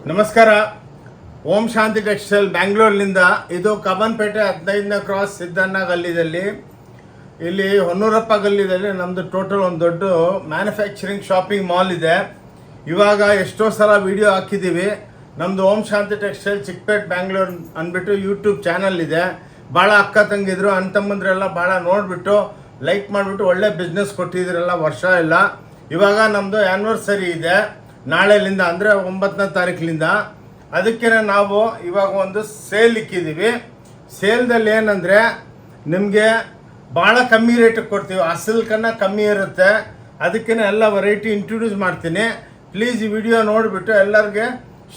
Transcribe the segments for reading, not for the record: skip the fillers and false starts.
ನಮಸ್ಕಾರ. ಓಂ ಶಾಂತಿ ಟೆಕ್ಸ್ಟೈಲ್ ಬ್ಯಾಂಗ್ಳೂರ್ನಿಂದ. ಇದು ಕಬ್ಬನ್ಪೇಟೆ 15ನೇ ಕ್ರಾಸ್ ಸಿದ್ದಣ್ಣ ಗಲ್ಲಿದಲ್ಲಿ, ಇಲ್ಲಿ ಹೊನ್ನೂರಪ್ಪ ಗಲ್ಲಿದಲ್ಲಿ ನಮ್ಮದು ಟೋಟಲ್ ಒಂದು ದೊಡ್ಡ ಮ್ಯಾನುಫ್ಯಾಕ್ಚರಿಂಗ್ ಶಾಪಿಂಗ್ ಮಾಲ್ ಇದೆ. ಇವಾಗ ಎಷ್ಟೋ ಸಲ ವಿಡಿಯೋ ಹಾಕಿದ್ದೀವಿ. ನಮ್ಮದು ಓಂ ಶಾಂತಿ ಟೆಕ್ಸ್ಟೈಲ್ ಚಿಕ್ಕಪೇಟೆ ಬ್ಯಾಂಗ್ಳೂರ್ ಅಂದ್ಬಿಟ್ಟು ಯೂಟ್ಯೂಬ್ ಚಾನಲ್ ಇದೆ. ಭಾಳ ಅಕ್ಕ ತಂಗಿದ್ರು ಅಣ್ಣ ತಮ್ಮಂದ್ರೆಲ್ಲ ಭಾಳ ನೋಡಿಬಿಟ್ಟು ಲೈಕ್ ಮಾಡಿಬಿಟ್ಟು ಒಳ್ಳೆ ಬಿಸ್ನೆಸ್ ಕೊಟ್ಟಿದ್ರಲ್ಲ ವರ್ಷ ಎಲ್ಲ. ಇವಾಗ ನಮ್ಮದು ಆ್ಯನಿವರ್ಸರಿ ಇದೆ ನಾಳೆಲಿಂದ, ಅಂದರೆ 9ನೇ ತಾರೀಕಿನಿಂದ. ಅದಕ್ಕೆ ನಾವು ಇವಾಗ ಒಂದು ಸೇಲ್ ಇಕ್ಕಿದ್ದೀವಿ. ಸೇಲ್ದಲ್ಲಿ ಏನಂದರೆ ನಿಮಗೆ ಭಾಳ ಕಮ್ಮಿ ರೇಟಿಗೆ ಕೊಡ್ತೀವಿ, ಅಸಲ್ಕನ್ನ ಕಮ್ಮಿ ಇರುತ್ತೆ. ಅದಕ್ಕೆ ಎಲ್ಲ ವೆರೈಟಿ ಇಂಟ್ರೊಡ್ಯೂಸ್ ಮಾಡ್ತೀನಿ. ಪ್ಲೀಸ್ ಈ ವಿಡಿಯೋ ನೋಡಿಬಿಟ್ಟು ಎಲ್ಲರಿಗೆ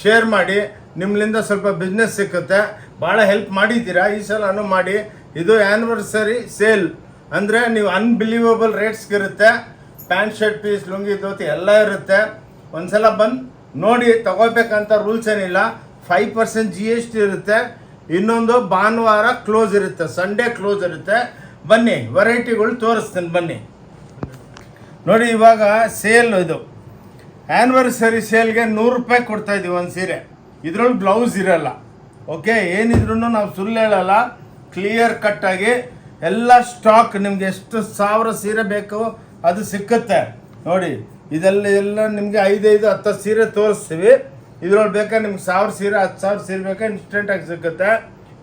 ಶೇರ್ ಮಾಡಿ, ನಿಮ್ಮಿಂದ ಸ್ವಲ್ಪ ಬಿಸ್ನೆಸ್ ಸಿಕ್ಕುತ್ತೆ. ಭಾಳ ಹೆಲ್ಪ್ ಮಾಡಿದ್ದೀರಾ, ಈ ಸಲನೂ ಮಾಡಿ. ಇದು ಆ್ಯನಿವರ್ಸರಿ ಸೇಲ್ ಅಂದರೆ ನೀವು ಅನ್ಬಿಲೀವಬಲ್ ರೇಟ್ಸ್ಗಿರುತ್ತೆ. Pant shirt piece, lungi, dhoti ಎಲ್ಲ ಇರುತ್ತೆ. ಒಂದ್ಸಲ ಬಂದು ನೋಡಿ ತಗೋಬೇಕಂತ ರೂಲ್ಸ್ ಏನಿಲ್ಲ. 5% GST ಇರುತ್ತೆ. ಇನ್ನೊಂದು ಭಾನುವಾರ ಕ್ಲೋಸ್ ಇರುತ್ತೆ, ಸಂಡೇ ಕ್ಲೋಸ್ ಇರುತ್ತೆ. ಬನ್ನಿ ವೆರೈಟಿಗಳು ತೋರಿಸ್ತೀನಿ ಬನ್ನಿ. ನೋಡಿ ಇವಾಗ ಸೇಲ್, ಇದು ಆ್ಯನಿವರ್ಸರಿ ಸೇಲ್ಗೆ 100 ರೂಪಾಯಿ ಕೊಡ್ತಾಯಿದ್ದೀವಿ ಒಂದು ಸೀರೆ. ಇದ್ರೊಳಗೆ ಬ್ಲೌಸ್ ಇರಲ್ಲ. ಓಕೆ, ಏನಿದ್ರು ನಾವು ಸುಳ್ಳು ಹೇಳಲ್ಲ, ಕ್ಲಿಯರ್ ಕಟ್ಟಾಗಿ ಎಲ್ಲ ಸ್ಟಾಕ್ ನಿಮ್ಗೆ ಎಷ್ಟು 1000 ಸೀರೆ ಬೇಕು ಅದು ಸಿಕ್ಕುತ್ತೆ. ನೋಡಿ ಇದೆಲ್ಲ ನಿಮಗೆ 5-10 ಸೀರೆ ತೋರಿಸ್ತೀವಿ. ಇದ್ರೊಳಗೆ ಬೇಕಾ ನಿಮ್ಗೆ 1000 ಸೀರೆ 10,000 ಸೀರೆ ಬೇಕಾ ಇನ್ಸ್ಟೆಂಟಾಗಿ ಸಿಗುತ್ತೆ.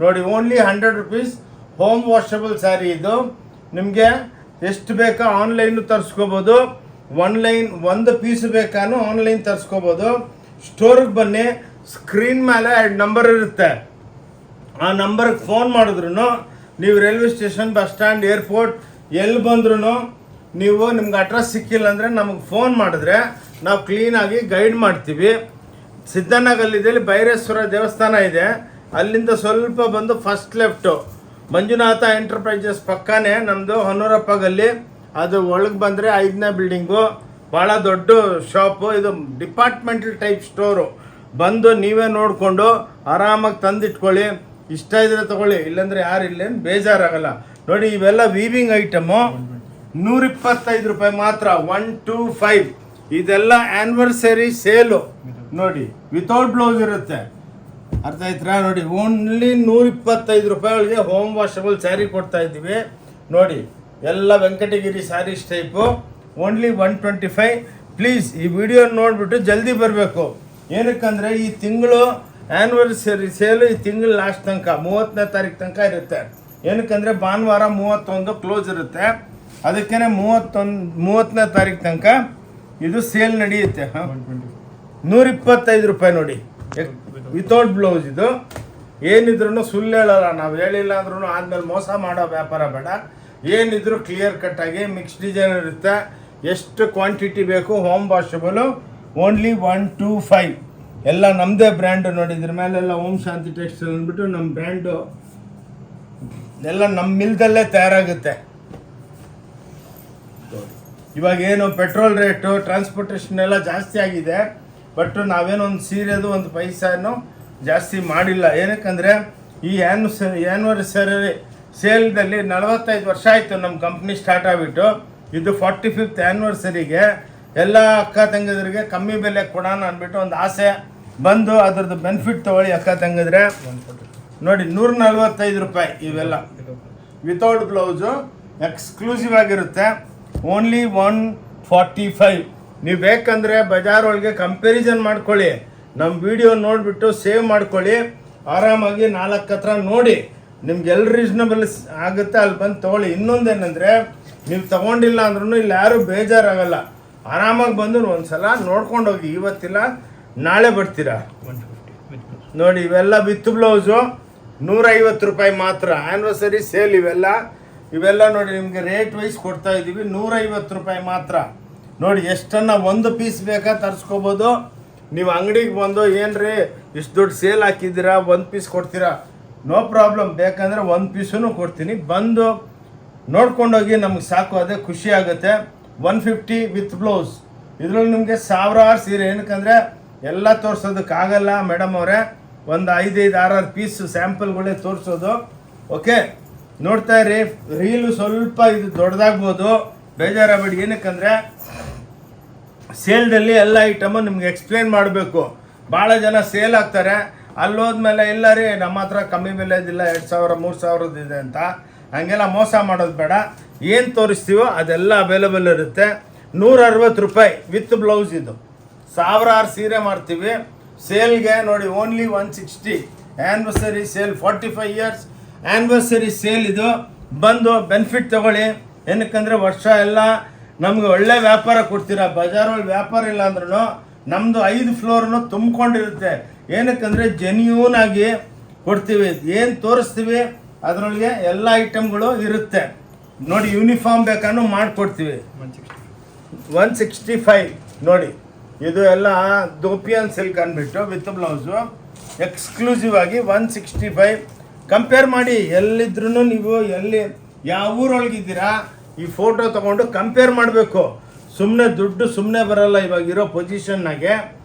ನೋಡಿ only 100 rupees home washable sari. ಇದು ನಿಮಗೆ ಎಷ್ಟು ಬೇಕಾ ಆನ್ಲೈನು ತರಿಸ್ಕೋಬೋದು. ಒಂದು ಪೀಸ್ ಬೇಕಾನು ಆನ್ಲೈನ್ ತರಿಸ್ಕೋಬೋದು. ಸ್ಟೋರಿಗೆ ಬನ್ನಿ, ಸ್ಕ್ರೀನ್ ಮೇಲೆ 2 ನಂಬರ್ ಇರುತ್ತೆ. ಆ ನಂಬರ್ಗೆ ಫೋನ್ ಮಾಡಿದ್ರು ನೀವು railway station, bus stand, airport ಎಲ್ಲಿ ಬಂದ್ರೂ ನೀವು ನಿಮ್ಗೆ ಅಡ್ರೆಸ್ ಸಿಕ್ಕಿಲ್ಲ ಅಂದರೆ ನಮಗೆ ಫೋನ್ ಮಾಡಿದ್ರೆ ನಾವು ಕ್ಲೀನಾಗಿ ಗೈಡ್ ಮಾಡ್ತೀವಿ. ಸಿದ್ದಣ್ಣ ಗಲ್ಲಿದಲ್ಲಿ ಭೈರೇಶ್ವರ ದೇವಸ್ಥಾನ ಇದೆ, ಅಲ್ಲಿಂದ ಸ್ವಲ್ಪ ಬಂದು ಫಸ್ಟ್ ಲೆಫ್ಟು ಮಂಜುನಾಥ ಎಂಟರ್ಪ್ರೈಸಸ್ ಪಕ್ಕನೇ ನಮ್ಮದು ಹೊನ್ನೂರಪ್ಪ ಗಲ್ಲಿ. ಅದು ಒಳಗೆ ಬಂದರೆ 5ನೇ ಬಿಲ್ಡಿಂಗು, ಭಾಳ ದೊಡ್ಡ ಶಾಪು. ಇದು ಡಿಪಾರ್ಟ್ಮೆಂಟಲ್ ಟೈಪ್ ಸ್ಟೋರು. ಬಂದು ನೀವೇ ನೋಡಿಕೊಂಡು ಆರಾಮಾಗಿ ತಂದಿಟ್ಕೊಳ್ಳಿ. ಇಷ್ಟ ಇದ್ರೆ ತೊಗೊಳ್ಳಿ, ಇಲ್ಲಾಂದರೆ ಯಾರು ಇಲ್ಲೇನು ಬೇಜಾರಾಗಲ್ಲ. ನೋಡಿ ಇವೆಲ್ಲ ವೀವಿಂಗ್ ಐಟಮು 125 ರೂಪಾಯಿ ಮಾತ್ರ, 125. ಇದೆಲ್ಲ ಆ್ಯನಿವರ್ಸರಿ ಸೇಲು. ನೋಡಿ ವಿತೌಟ್ ಬ್ಲೌಸ್ ಇರುತ್ತೆ, ಅರ್ಥ ಆಯ್ತಾ? ನೋಡಿ ಓನ್ಲಿ 125 ರೂಪಾಯಿ ಒಳಗೆ ಹೋಮ್ ವಾಷಬಲ್ ಸ್ಯಾರಿ ಕೊಡ್ತಾ ಇದ್ದೀವಿ. ನೋಡಿ ಎಲ್ಲ Venkatagiri sarees type, only 125. Please ಈ ವಿಡಿಯೋ ನೋಡಿಬಿಟ್ಟು ಜಲ್ದಿ ಬರಬೇಕು. ಏನಕ್ಕಂದರೆ ಈ ತಿಂಗಳು ಆ್ಯನಿವರ್ಸರಿ ಸೇಲು ಈ ತಿಂಗಳು ಲಾಸ್ಟ್ ತನಕ 30ನೇ ತಾರೀಕು ತನಕ ಇರುತ್ತೆ. ಏನಕ್ಕಂದರೆ ಭಾನುವಾರ 31 ಕ್ಲೋಸ್ ಇರುತ್ತೆ. ಅದಕ್ಕೇ 30ನೇ ತಾರೀಕು ತನಕ ಇದು ಸೇಲ್ ನಡೆಯುತ್ತೆ. 125 ರೂಪಾಯಿ ನೋಡಿ, ವಿತೌಟ್ ಬ್ಲೌಸ್. ಇದು ಏನಿದ್ರು ಸುಳ್ಳು ಹೇಳಲ್ಲ, ನಾವು ಹೇಳಿಲ್ಲ ಅಂದ್ರೂ ಆದಮೇಲೆ ಮೋಸ ಮಾಡೋ ವ್ಯಾಪಾರ ಬೇಡ. ಏನಿದ್ರು ಕ್ಲಿಯರ್ ಕಟ್ಟಾಗಿ ಮಿಕ್ಸ್ ಡಿಸೈನ್ ಇರುತ್ತೆ. ಎಷ್ಟು ಕ್ವಾಂಟಿಟಿ ಬೇಕು ಹೋಮ್ ವಾಷಬಲು, ಓನ್ಲಿ 125. ಎಲ್ಲ ನಮ್ಮದೇ ಬ್ರ್ಯಾಂಡು. ನೋಡಿ ಇದ್ರ ಮೇಲೆಲ್ಲ ಓಂ ಶಾಂತಿ ಟೆಕ್ಸ್ಟೈಲ್ ಅಂದ್ಬಿಟ್ಟು ನಮ್ಮ ಬ್ರ್ಯಾಂಡು ಎಲ್ಲ ನಮ್ಮ ಮಿಲ್ದಲ್ಲೇ ತಯಾರಾಗುತ್ತೆ. ಇವಾಗ ಏನು ಪೆಟ್ರೋಲ್ ರೇಟು, ಟ್ರಾನ್ಸ್ಪೋರ್ಟೇಷನ್ ಎಲ್ಲ ಜಾಸ್ತಿ ಆಗಿದೆ. ಬಟ್ ನಾವೇನೋ ಒಂದು ಸೀರೆದು ಒಂದು ಪೈಸಾನು ಜಾಸ್ತಿ ಮಾಡಿಲ್ಲ. ಏನಕ್ಕಂದರೆ ಈ ಆ್ಯನಿವರ್ಸರಿ ಸೇಲ್ದಲ್ಲಿ 45 ವರ್ಷ ಆಯಿತು ನಮ್ಮ ಕಂಪ್ನಿ ಸ್ಟಾರ್ಟ್ ಆಗಿಬಿಟ್ಟು. ಇದು 45th ಆ್ಯನಿವರ್ಸರಿಗೆ ಎಲ್ಲ ಅಕ್ಕ ತಂಗಿದ್ರಿಗೆ ಕಮ್ಮಿ ಬೆಲೆ ಕೊಡೋಣ ಅಂದ್ಬಿಟ್ಟು ಒಂದು ಆಸೆ ಬಂದು ಅದ್ರದ್ದು ಬೆನಿಫಿಟ್ ತೊಗೊಳ್ಳಿ ಅಕ್ಕ ತಂಗಿದ್ರೆ. ನೋಡಿ 145 ರೂಪಾಯಿ ಇವೆಲ್ಲ ವಿತೌಟ್ ಬ್ಲೌಸು, ಎಕ್ಸ್ಕ್ಲೂಸಿವ್ ಆಗಿರುತ್ತೆ. ಓನ್ಲಿ 145. ನೀವು ಬೇಕಂದರೆ ಬಜಾರ್ ಒಳಗೆ ಕಂಪ್ಯಾರಿಸನ್ ಮಾಡ್ಕೊಳ್ಳಿ. ನಮ್ಮ ವಿಡಿಯೋ ನೋಡಿಬಿಟ್ಟು ಸೇವ್ ಮಾಡ್ಕೊಳ್ಳಿ. ಆರಾಮಾಗಿ 4 ಹತ್ರ ನೋಡಿ ನಿಮ್ಗೆ ಎಲ್ಲಿ ರೀಸನಬಲ್ ಆಗುತ್ತೆ ಅಲ್ಲಿ ಬಂದು ತೊಗೊಳ್ಳಿ. ಇನ್ನೊಂದೇನೆಂದರೆ ನೀವು ತೊಗೊಂಡಿಲ್ಲ ಅಂದ್ರೂ ಇಲ್ಲಿ ಯಾರೂ ಬೇಜಾರಾಗಲ್ಲ. ಆರಾಮಾಗಿ ಬಂದು ಒಂದು ಸಲ ನೋಡ್ಕೊಂಡು ಹೋಗಿ. ಇವತ್ತಿಲ್ಲ ನಾಳೆ ಬರ್ತೀರಾ. ನೋಡಿ ಇವೆಲ್ಲ ವಿತ್ ಬ್ಲೌಸು 150 ರೂಪಾಯಿ ಮಾತ್ರ. ಆ್ಯನಿವರ್ಸರಿ ಸೇಲ್ ಇವೆಲ್ಲ ನೋಡಿ ನಿಮಗೆ ರೇಟ್ ವೈಸ್ ಕೊಡ್ತಾ ಇದ್ದೀವಿ. 150 ರೂಪಾಯಿ ಮಾತ್ರ. ನೋಡಿ ಎಷ್ಟನ್ನ ಒಂದು ಪೀಸ್ ಬೇಕಾ ತರಿಸ್ಕೋಬೋದು. ನೀವು ಅಂಗಡಿಗೆ ಬಂದು ಏನ್ರಿ ಇಷ್ಟು ದುಡ್ಡು ಸೇಲ್ ಹಾಕಿದ್ದೀರಾ, ಒಂದು ಪೀಸ್ ಕೊಡ್ತೀರಾ, ನೋ ಪ್ರಾಬ್ಲಮ್. ಬೇಕಂದರೆ ಒಂದು ಪೀಸೂ ಕೊಡ್ತೀನಿ. ಬಂದು ನೋಡ್ಕೊಂಡೋಗಿ, ನಮ್ಗೆ ಸಾಕು, ಅದೇ ಖುಷಿ ಆಗುತ್ತೆ. 150 ವಿತ್ ಬ್ಲೌಸ್. ಇದ್ರಲ್ಲಿ ನಿಮಗೆ 1000 ಸೀರೆ. ಏನಕ್ಕಂದರೆ ಎಲ್ಲ ತೋರಿಸೋದಕ್ಕಾಗಲ್ಲ ಮೇಡಮ್ ಅವರೇ, ಒಂದು 5-6 ಪೀಸ್ ಸ್ಯಾಂಪಲ್ಗಳೇ ತೋರಿಸೋದು. ಓಕೆ, ನೋಡ್ತಾ ಇರಿ. ರೀಲು ಸ್ವಲ್ಪ ಇದು ದೊಡ್ಡದಾಗ್ಬೋದು, ಬೇಜಾರಾಗಬೇಡಿ. ಏನಕ್ಕಂದರೆ ಸೇಲ್ದಲ್ಲಿ ಎಲ್ಲ ಐಟಮು ನಿಮ್ಗೆ ಎಕ್ಸ್ಪ್ಲೇನ್ ಮಾಡಬೇಕು. ಭಾಳ ಜನ ಸೇಲ್ ಆಗ್ತಾರೆ, ಅಲ್ಲೋದ್ಮೇಲೆ ಇಲ್ಲ ರೀ ನಮ್ಮ ಹತ್ರ ಕಮ್ಮಿ ಬೆಲೆದಿಲ್ಲ 2000 3000 ಇದೆ ಅಂತ. ಹಂಗೆಲ್ಲ ಮೋಸ ಮಾಡೋದು ಬೇಡ. ಏನು ತೋರಿಸ್ತೀವೋ ಅದೆಲ್ಲ ಅವೈಲೇಬಲ್ ಇರುತ್ತೆ. 160 ರೂಪಾಯಿ ವಿತ್ ಬ್ಲೌಸ್. ಇದು ಸಾವಿರಾರು ಸೀರೆ ಮಾಡ್ತೀವಿ ಸೇಲ್ಗೆ ನೋಡಿ. Only 160 anniversary sale, 45 years anniversary sale. ಇದು ಬಂದು ಬೆನಿಫಿಟ್ ತಗೊಳ್ಳಿ. ಏನಕ್ಕಂದರೆ ವರ್ಷ ಎಲ್ಲ ನಮ್ಗೆ ಒಳ್ಳೆ ವ್ಯಾಪಾರ ಕೊಡ್ತೀರಾ. ಬಜಾರಲ್ಲಿ ವ್ಯಾಪಾರ ಇಲ್ಲ ಅಂದ್ರೂ ನಮ್ಮದು 5 ಫ್ಲೋರ್ನು ತುಂಬಿಕೊಂಡಿರುತ್ತೆ. ಏನಕ್ಕಂದರೆ ಜೆನ್ಯೂನ್ ಆಗಿ ಕೊಡ್ತೀವಿ. ಏನು ತೋರಿಸ್ತೀವಿ ಅದರೊಳಗೆ ಎಲ್ಲ ಐಟಮ್ಗಳು ಇರುತ್ತೆ ನೋಡಿ. ಯೂನಿಫಾರ್ಮ್ ಬೇಕಾದ್ರೂ ಮಾಡಿಕೊಡ್ತೀವಿ. 165 ನೋಡಿ. ಇದು ಎಲ್ಲ ದೋಪಿಯನ್ ಸಿಲ್ಕ್ ಅಂದ್ಬಿಟ್ಟು ವಿತ್ ಬ್ಲೌಸು ಎಕ್ಸ್ಕ್ಲೂಸಿವ್ ಆಗಿ 165. ಕಂಪೇರ್ ಮಾಡಿ, ಎಲ್ಲಿದ್ರೂ ನೀವು ಎಲ್ಲಿ ಯಾವ ಊರೊಳಗಿದ್ದೀರಾ ಈ ಫೋಟೋ ತೊಗೊಂಡು ಕಂಪೇರ್ ಮಾಡಬೇಕು. ಸುಮ್ಮನೆ ದುಡ್ಡು ಸುಮ್ಮನೆ ಬರಲ್ಲ ಇವಾಗಿರೋ ಪೊಸಿಷನ್ನಾಗೆ.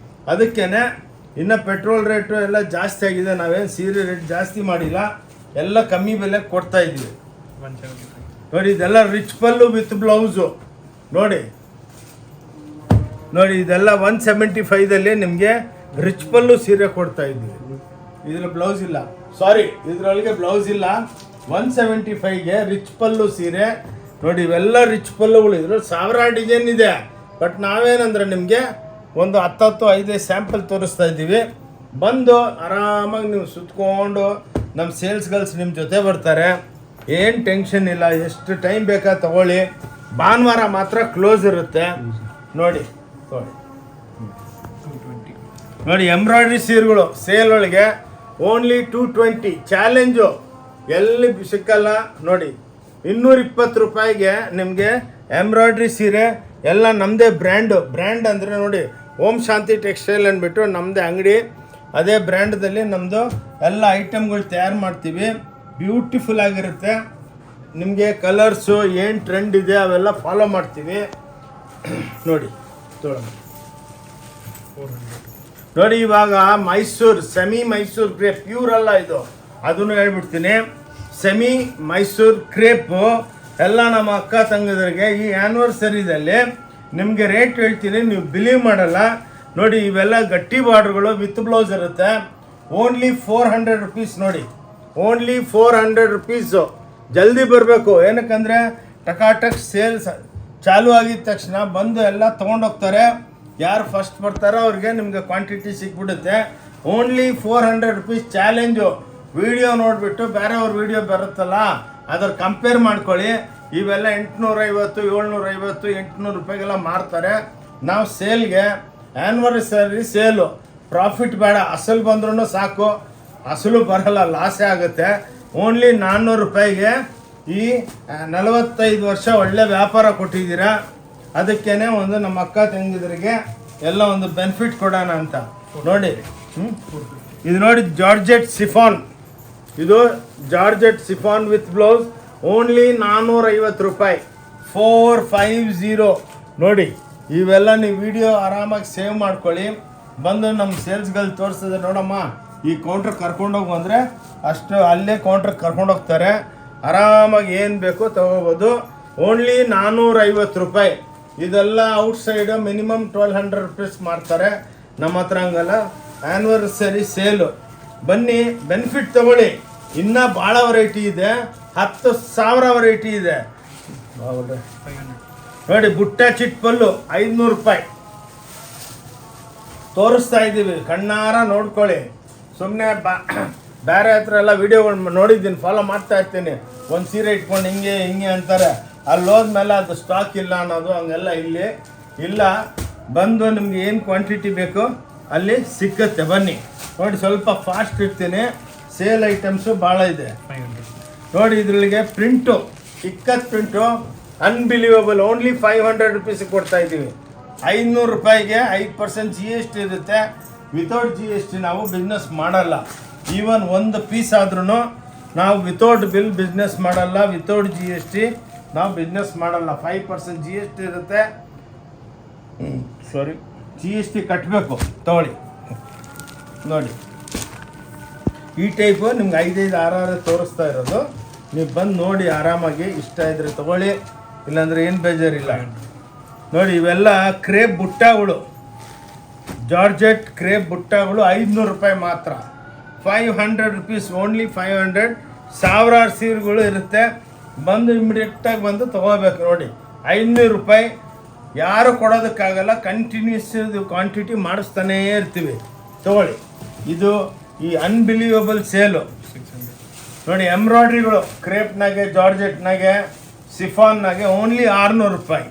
ಅದಕ್ಕೇ ಇನ್ನು ಪೆಟ್ರೋಲ್ ರೇಟು ಎಲ್ಲ ಜಾಸ್ತಿ ಆಗಿದೆ. ನಾವೇನು ಸೀರೆ ರೇಟ್ ಜಾಸ್ತಿ ಮಾಡಿಲ್ಲ, ಎಲ್ಲ ಕಮ್ಮಿ ಬೆಲೆ ಕೊಡ್ತಾ ಇದ್ದೀವಿ ನೋಡಿ. ಇದೆಲ್ಲ ರಿಚ್ ಪಲ್ಲು ವಿತ್ ಬ್ಲೌಸು ನೋಡಿ. ಇದೆಲ್ಲ 175ದಲ್ಲಿ ನಿಮಗೆ ರಿಚ್ ಪಲ್ಲು ಸೀರೆ ಕೊಡ್ತಾ ಇದ್ದೀವಿ. ಇದ್ರ ಬ್ಲೌಸ್ ಇಲ್ಲ, ಸಾರಿ ಇದರೊಳಗೆ ಬ್ಲೌಸ್ ಇಲ್ಲ. 175ಗೆ ರಿಚ್ ಪಲ್ಲು ಸೀರೆ ನೋಡಿ. ಇವೆಲ್ಲ ರಿಚ್ ಪಲ್ಲುಗಳು. ಇದ್ರಲ್ಲಿ ಸಾವಿರಾರು ಡಿಸೈನ್ ಇದೆ. ಬಟ್ ನಾವೇನಂದ್ರೆ ನಿಮಗೆ ಒಂದು 10-5 ಸ್ಯಾಂಪಲ್ ತೋರಿಸ್ತಾ ಇದ್ದೀವಿ. ಬಂದು ಆರಾಮಾಗಿ ನೀವು ಸುತ್ಕೊಂಡು ನಮ್ಮ ಸೇಲ್ಸ್ ಗರ್ಲ್ಸ್ ನಿಮ್ಮ ಜೊತೆ ಬರ್ತಾರೆ. ಏನು ಟೆನ್ಷನ್ ಇಲ್ಲ. ಎಷ್ಟು ಟೈಮ್ ಬೇಕಾ ತಗೊಳ್ಳಿ. ಭಾನುವಾರ ಮಾತ್ರ ಕ್ಲೋಸ್ ಇರುತ್ತೆ ನೋಡಿ. ನೋಡಿ ಎಂಬ್ರಾಯ್ಡ್ರಿ ಸೀರೆಗಳು ಸೇಲ್ ಒಳಗೆ ಓನ್ಲಿ 220 ಚಾಲೆಂಜು. ಎಲ್ಲಿ ಸಿಕ್ಕಲ್ಲ ನೋಡಿ. 220 ರೂಪಾಯಿಗೆ ನಿಮಗೆ ಎಂಬ್ರಾಯ್ಡ್ರಿ ಸೀರೆ ಎಲ್ಲ ನಮ್ಮದೇ ಬ್ರ್ಯಾಂಡ್ ಅಂದರೆ ನೋಡಿ ಓಂ ಶಾಂತಿ ಟೆಕ್ಸ್ಟೈಲ್ ಅಂದ್ಬಿಟ್ಟು ನಮ್ಮದೇ ಅಂಗಡಿ. ಅದೇ ಬ್ರ್ಯಾಂಡ್ದಲ್ಲಿ ನಮ್ಮದು ಎಲ್ಲ ಐಟಮ್ಗಳು ತಯಾರು ಮಾಡ್ತೀವಿ. ಬ್ಯೂಟಿಫುಲ್ ಆಗಿರುತ್ತೆ. ನಿಮಗೆ ಕಲರ್ಸು ಏನು ಟ್ರೆಂಡ್ ಇದೆ ಅವೆಲ್ಲ ಫಾಲೋ ಮಾಡ್ತೀವಿ ನೋಡಿ. ನೋಡಿ ಇವಾಗ Mysuru semi Mysuru crepe pure ಅಲ್ಲ ಇದು, ಅದನ್ನು ಹೇಳ್ಬಿಡ್ತೀನಿ. ಸೆಮಿ ಮೈಸೂರು ಕ್ರೇಪು ಎಲ್ಲ ನಮ್ಮ ಅಕ್ಕ ತಂಗದರಿಗೆ ಈ ಆ್ಯನಿವರ್ಸರಿದಲ್ಲಿ ನಿಮಗೆ ರೇಟ್ ಹೇಳ್ತೀನಿ, ನೀವು ಬಿಲೀವ್ ಮಾಡಲ್ಲ ನೋಡಿ. ಇವೆಲ್ಲ ಗಟ್ಟಿ ಬಾರ್ಡ್ರುಗಳು ವಿತ್ ಬ್ಲೌಸ್ ಇರುತ್ತೆ. ಓನ್ಲಿ 400 ರುಪೀಸ್ ನೋಡಿ. Only 400 rupees. ಜಲ್ದಿ ಬರಬೇಕು. ಏನಕ್ಕಂದರೆ ಟಕಾಟಕ್ ಸೇಲ್ಸ್ ಚಾಲು ಆಗಿದ ತಕ್ಷಣ ಬಂದು ಎಲ್ಲ ತೊಗೊಂಡೋಗ್ತಾರೆ. ಯಾರು ಫಸ್ಟ್ ಬರ್ತಾರೋ ಅವ್ರಿಗೆ ನಿಮಗೆ ಕ್ವಾಂಟಿಟಿ ಸಿಕ್ಬಿಡುತ್ತೆ. Only 400 rupees challenge. ವಿಡಿಯೋ ನೋಡಿಬಿಟ್ಟು ಬೇರೆಯವ್ರ ವಿಡಿಯೋ ಬರುತ್ತಲ್ಲ ಅದ್ರ ಕಂಪೇರ್ ಮಾಡ್ಕೊಳ್ಳಿ. ಇವೆಲ್ಲ 850 750 800 ರೂಪಾಯಿಗೆಲ್ಲ ಮಾರ್ತಾರೆ. ನಾವು ಸೇಲ್ಗೆ ಆ್ಯನಿವರ್ಸರಿ ಸೇಲು, ಪ್ರಾಫಿಟ್ ಬೇಡ, ಅಸಲು ಬಂದ್ರೂ ಸಾಕು. ಅಸಲು ಬರಲ್ಲ, ಲಾಸೇ ಆಗುತ್ತೆ. ಓನ್ಲಿ 400 ರೂಪಾಯಿಗೆ ಈ 45 ವರ್ಷ ಒಳ್ಳೆ ವ್ಯಾಪಾರ ಕೊಟ್ಟಿದ್ದೀರಾ. ಅದಕ್ಕೇ ಒಂದು ನಮ್ಮ ಅಕ್ಕ ತಂಗಿದರಿಗೆ ಎಲ್ಲ ಒಂದು ಬೆನಿಫಿಟ್ ಕೊಡೋಣ ಅಂತ ನೋಡಿ. ಇದು ನೋಡಿ ಜಾರ್ಜೆಟ್ ಸಿಫಾನ್. ಇದು georgette chiffon with blouse only 450 ರೂಪಾಯಿ. 450 ನೋಡಿ. ಇವೆಲ್ಲ ನೀವು ವಿಡಿಯೋ ಆರಾಮಾಗಿ ಸೇವ್ ಮಾಡ್ಕೊಳ್ಳಿ. ಬಂದು ನಮ್ಮ ಸೇಲ್ಸ್ಗಳು ತೋರಿಸ್ತದೆ ನೋಡಮ್ಮ, ಈ ಕೌಂಟ್ರ್ ಕರ್ಕೊಂಡೋಗಿ ಬಂದರೆ ಅಷ್ಟು ಅಲ್ಲೇ ಕೌಂಟ್ರ್ ಕರ್ಕೊಂಡೋಗ್ತಾರೆ. ಆರಾಮಾಗಿ ಏನು ಬೇಕೋ ತೊಗೋಬೋದು. ಓನ್ಲಿ 450 ರೂಪಾಯಿ. ಇದೆಲ್ಲ ಔಟ್ಸೈಡು ಮಿನಿಮಮ್ 1200 ರುಪೀಸ್ ಮಾಡ್ತಾರೆ. ನಮ್ಮ ಹತ್ರ ಹಂಗಲ್ಲ, ಆ್ಯನಿವರ್ಸರಿ ಸೇಲು. ಬನ್ನಿ ಬೆನಿಫಿಟ್ ತಗೊಳ್ಳಿ. ಇನ್ನೂ ಭಾಳ ವೆರೈಟಿ ಇದೆ, 10,000 ವೆರೈಟಿ ಇದೆ ನೋಡಿ. ಬುಟ್ಟ ಚಿಟ್ ಪಲ್ಲು 500 ರೂಪಾಯಿ ತೋರಿಸ್ತಾ ಇದ್ದೀವಿ. ಕಣ್ಣಾರ ನೋಡ್ಕೊಳ್ಳಿ. ಸುಮ್ಮನೆ ಬೇರೆ ಹತ್ರ ಎಲ್ಲ ವೀಡಿಯೋಗಳು ನೋಡಿದ್ದೀನಿ, ಫಾಲೋ ಮಾಡ್ತಾ ಇರ್ತೀನಿ. ಒಂದು ಸೀರೆ ಇಟ್ಕೊಂಡು ಹಿಂಗೆ ಅಂತಾರೆ. ಅಲ್ಲಿ ಹೋದ್ಮೇಲೆ ಅದು ಸ್ಟಾಕ್ ಇಲ್ಲ ಅನ್ನೋದು ಹಂಗೆಲ್ಲ ಇಲ್ಲಿ ಇಲ್ಲ. ಬಂದು ನಿಮ್ಗೆ ಏನು ಕ್ವಾಂಟಿಟಿ ಬೇಕು ಅಲ್ಲಿ ಸಿಕ್ಕತ್ತೆ. ಬನ್ನಿ ನೋಡಿ. ಸ್ವಲ್ಪ ಫಾಸ್ಟ್ ಇರ್ತೀನಿ. ಸೇಲ್ ಐಟಮ್ಸು ಭಾಳ ಇದೆ ನೋಡಿ. ಇದ್ರೊಳಗೆ ಪ್ರಿಂಟು ಚಿಕ್ಕದ ಪ್ರಿಂಟು ಅನ್ಬಿಲೀವಬಲ್. ಓನ್ಲಿ 500 ರುಪೀಸಿಗೆ ಕೊಡ್ತಾ ಇದ್ದೀವಿ. 500 ರೂಪಾಯಿಗೆ 5% GST ಇರುತ್ತೆ. ವಿತೌಟ್ GST ನಾವು ಬಿಸ್ನೆಸ್ ಮಾಡಲ್ಲ. ಈವನ್ ಒಂದು ಪೀಸ್ ಆದ್ರೂ ನಾವು ವಿತೌಟ್ ಬಿಲ್ ಬಿಸ್ನೆಸ್ ಮಾಡಲ್ಲ. ವಿತೌಟ್ GST ನಾವು ಬಿಸ್ನೆಸ್ ಮಾಡಲ್ಲ. 5% GST ಇರುತ್ತೆ. ಸಾರಿ, GST ಕಟ್ಟಬೇಕು. ತೊಗೊಳ್ಳಿ ನೋಡಿ. ಈ ಟೈಪು ನಿಮ್ಗೆ 5-5 6 ತೋರಿಸ್ತಾ ಇರೋದು. ನೀವು ಬಂದು ನೋಡಿ ಆರಾಮಾಗಿ. ಇಷ್ಟ ಇದ್ರೆ ತೊಗೊಳ್ಳಿ, ಇಲ್ಲಾಂದರೆ ಏನು ಬೇಜಾರಿಲ್ಲ ನೋಡಿ. ಇವೆಲ್ಲ ಕ್ರೇಪ್ ಬುಟ್ಟಗಳು ಜಾರ್ಜೆಟ್ ಕ್ರೇಪ್ ಬುಟ್ಟಗಳು 500 ರೂಪಾಯಿ ಮಾತ್ರ. 500 rupees, ಓನ್ಲಿ 500. ಸಾವಿರಾರು ಸೀರೆಗಳು ಇರುತ್ತೆ, ಬಂದು ಇಮಿಡಿಯೇಟಾಗಿ ಬಂದು ತೊಗೋಬೇಕು. ನೋಡಿ 500 ರೂಪಾಯಿ ಯಾರು ಕೊಡೋದಕ್ಕಾಗಲ್ಲ, ಕಂಟಿನ್ಯೂಸ್ ಕ್ವಾಂಟಿಟಿ ಮಾಡಿಸ್ತಾನೇ ಇರ್ತೀವಿ. ತೊಗೊಳ್ಳಿ, ಇದು ಈ ಅನ್ಬಿಲೀವಬಲ್ ಸೇಲು. ನೋಡಿ ಎಂಬ್ರಾಯ್ಡ್ರಿಗಳು ಕ್ರೇಪ್ನಾಗೆ, ಜಾರ್ಜೆಟ್ನಾಗೆ, ಸಿಫಾನ್ನಾಗೆ ಓನ್ಲಿ 600 ರೂಪಾಯಿ.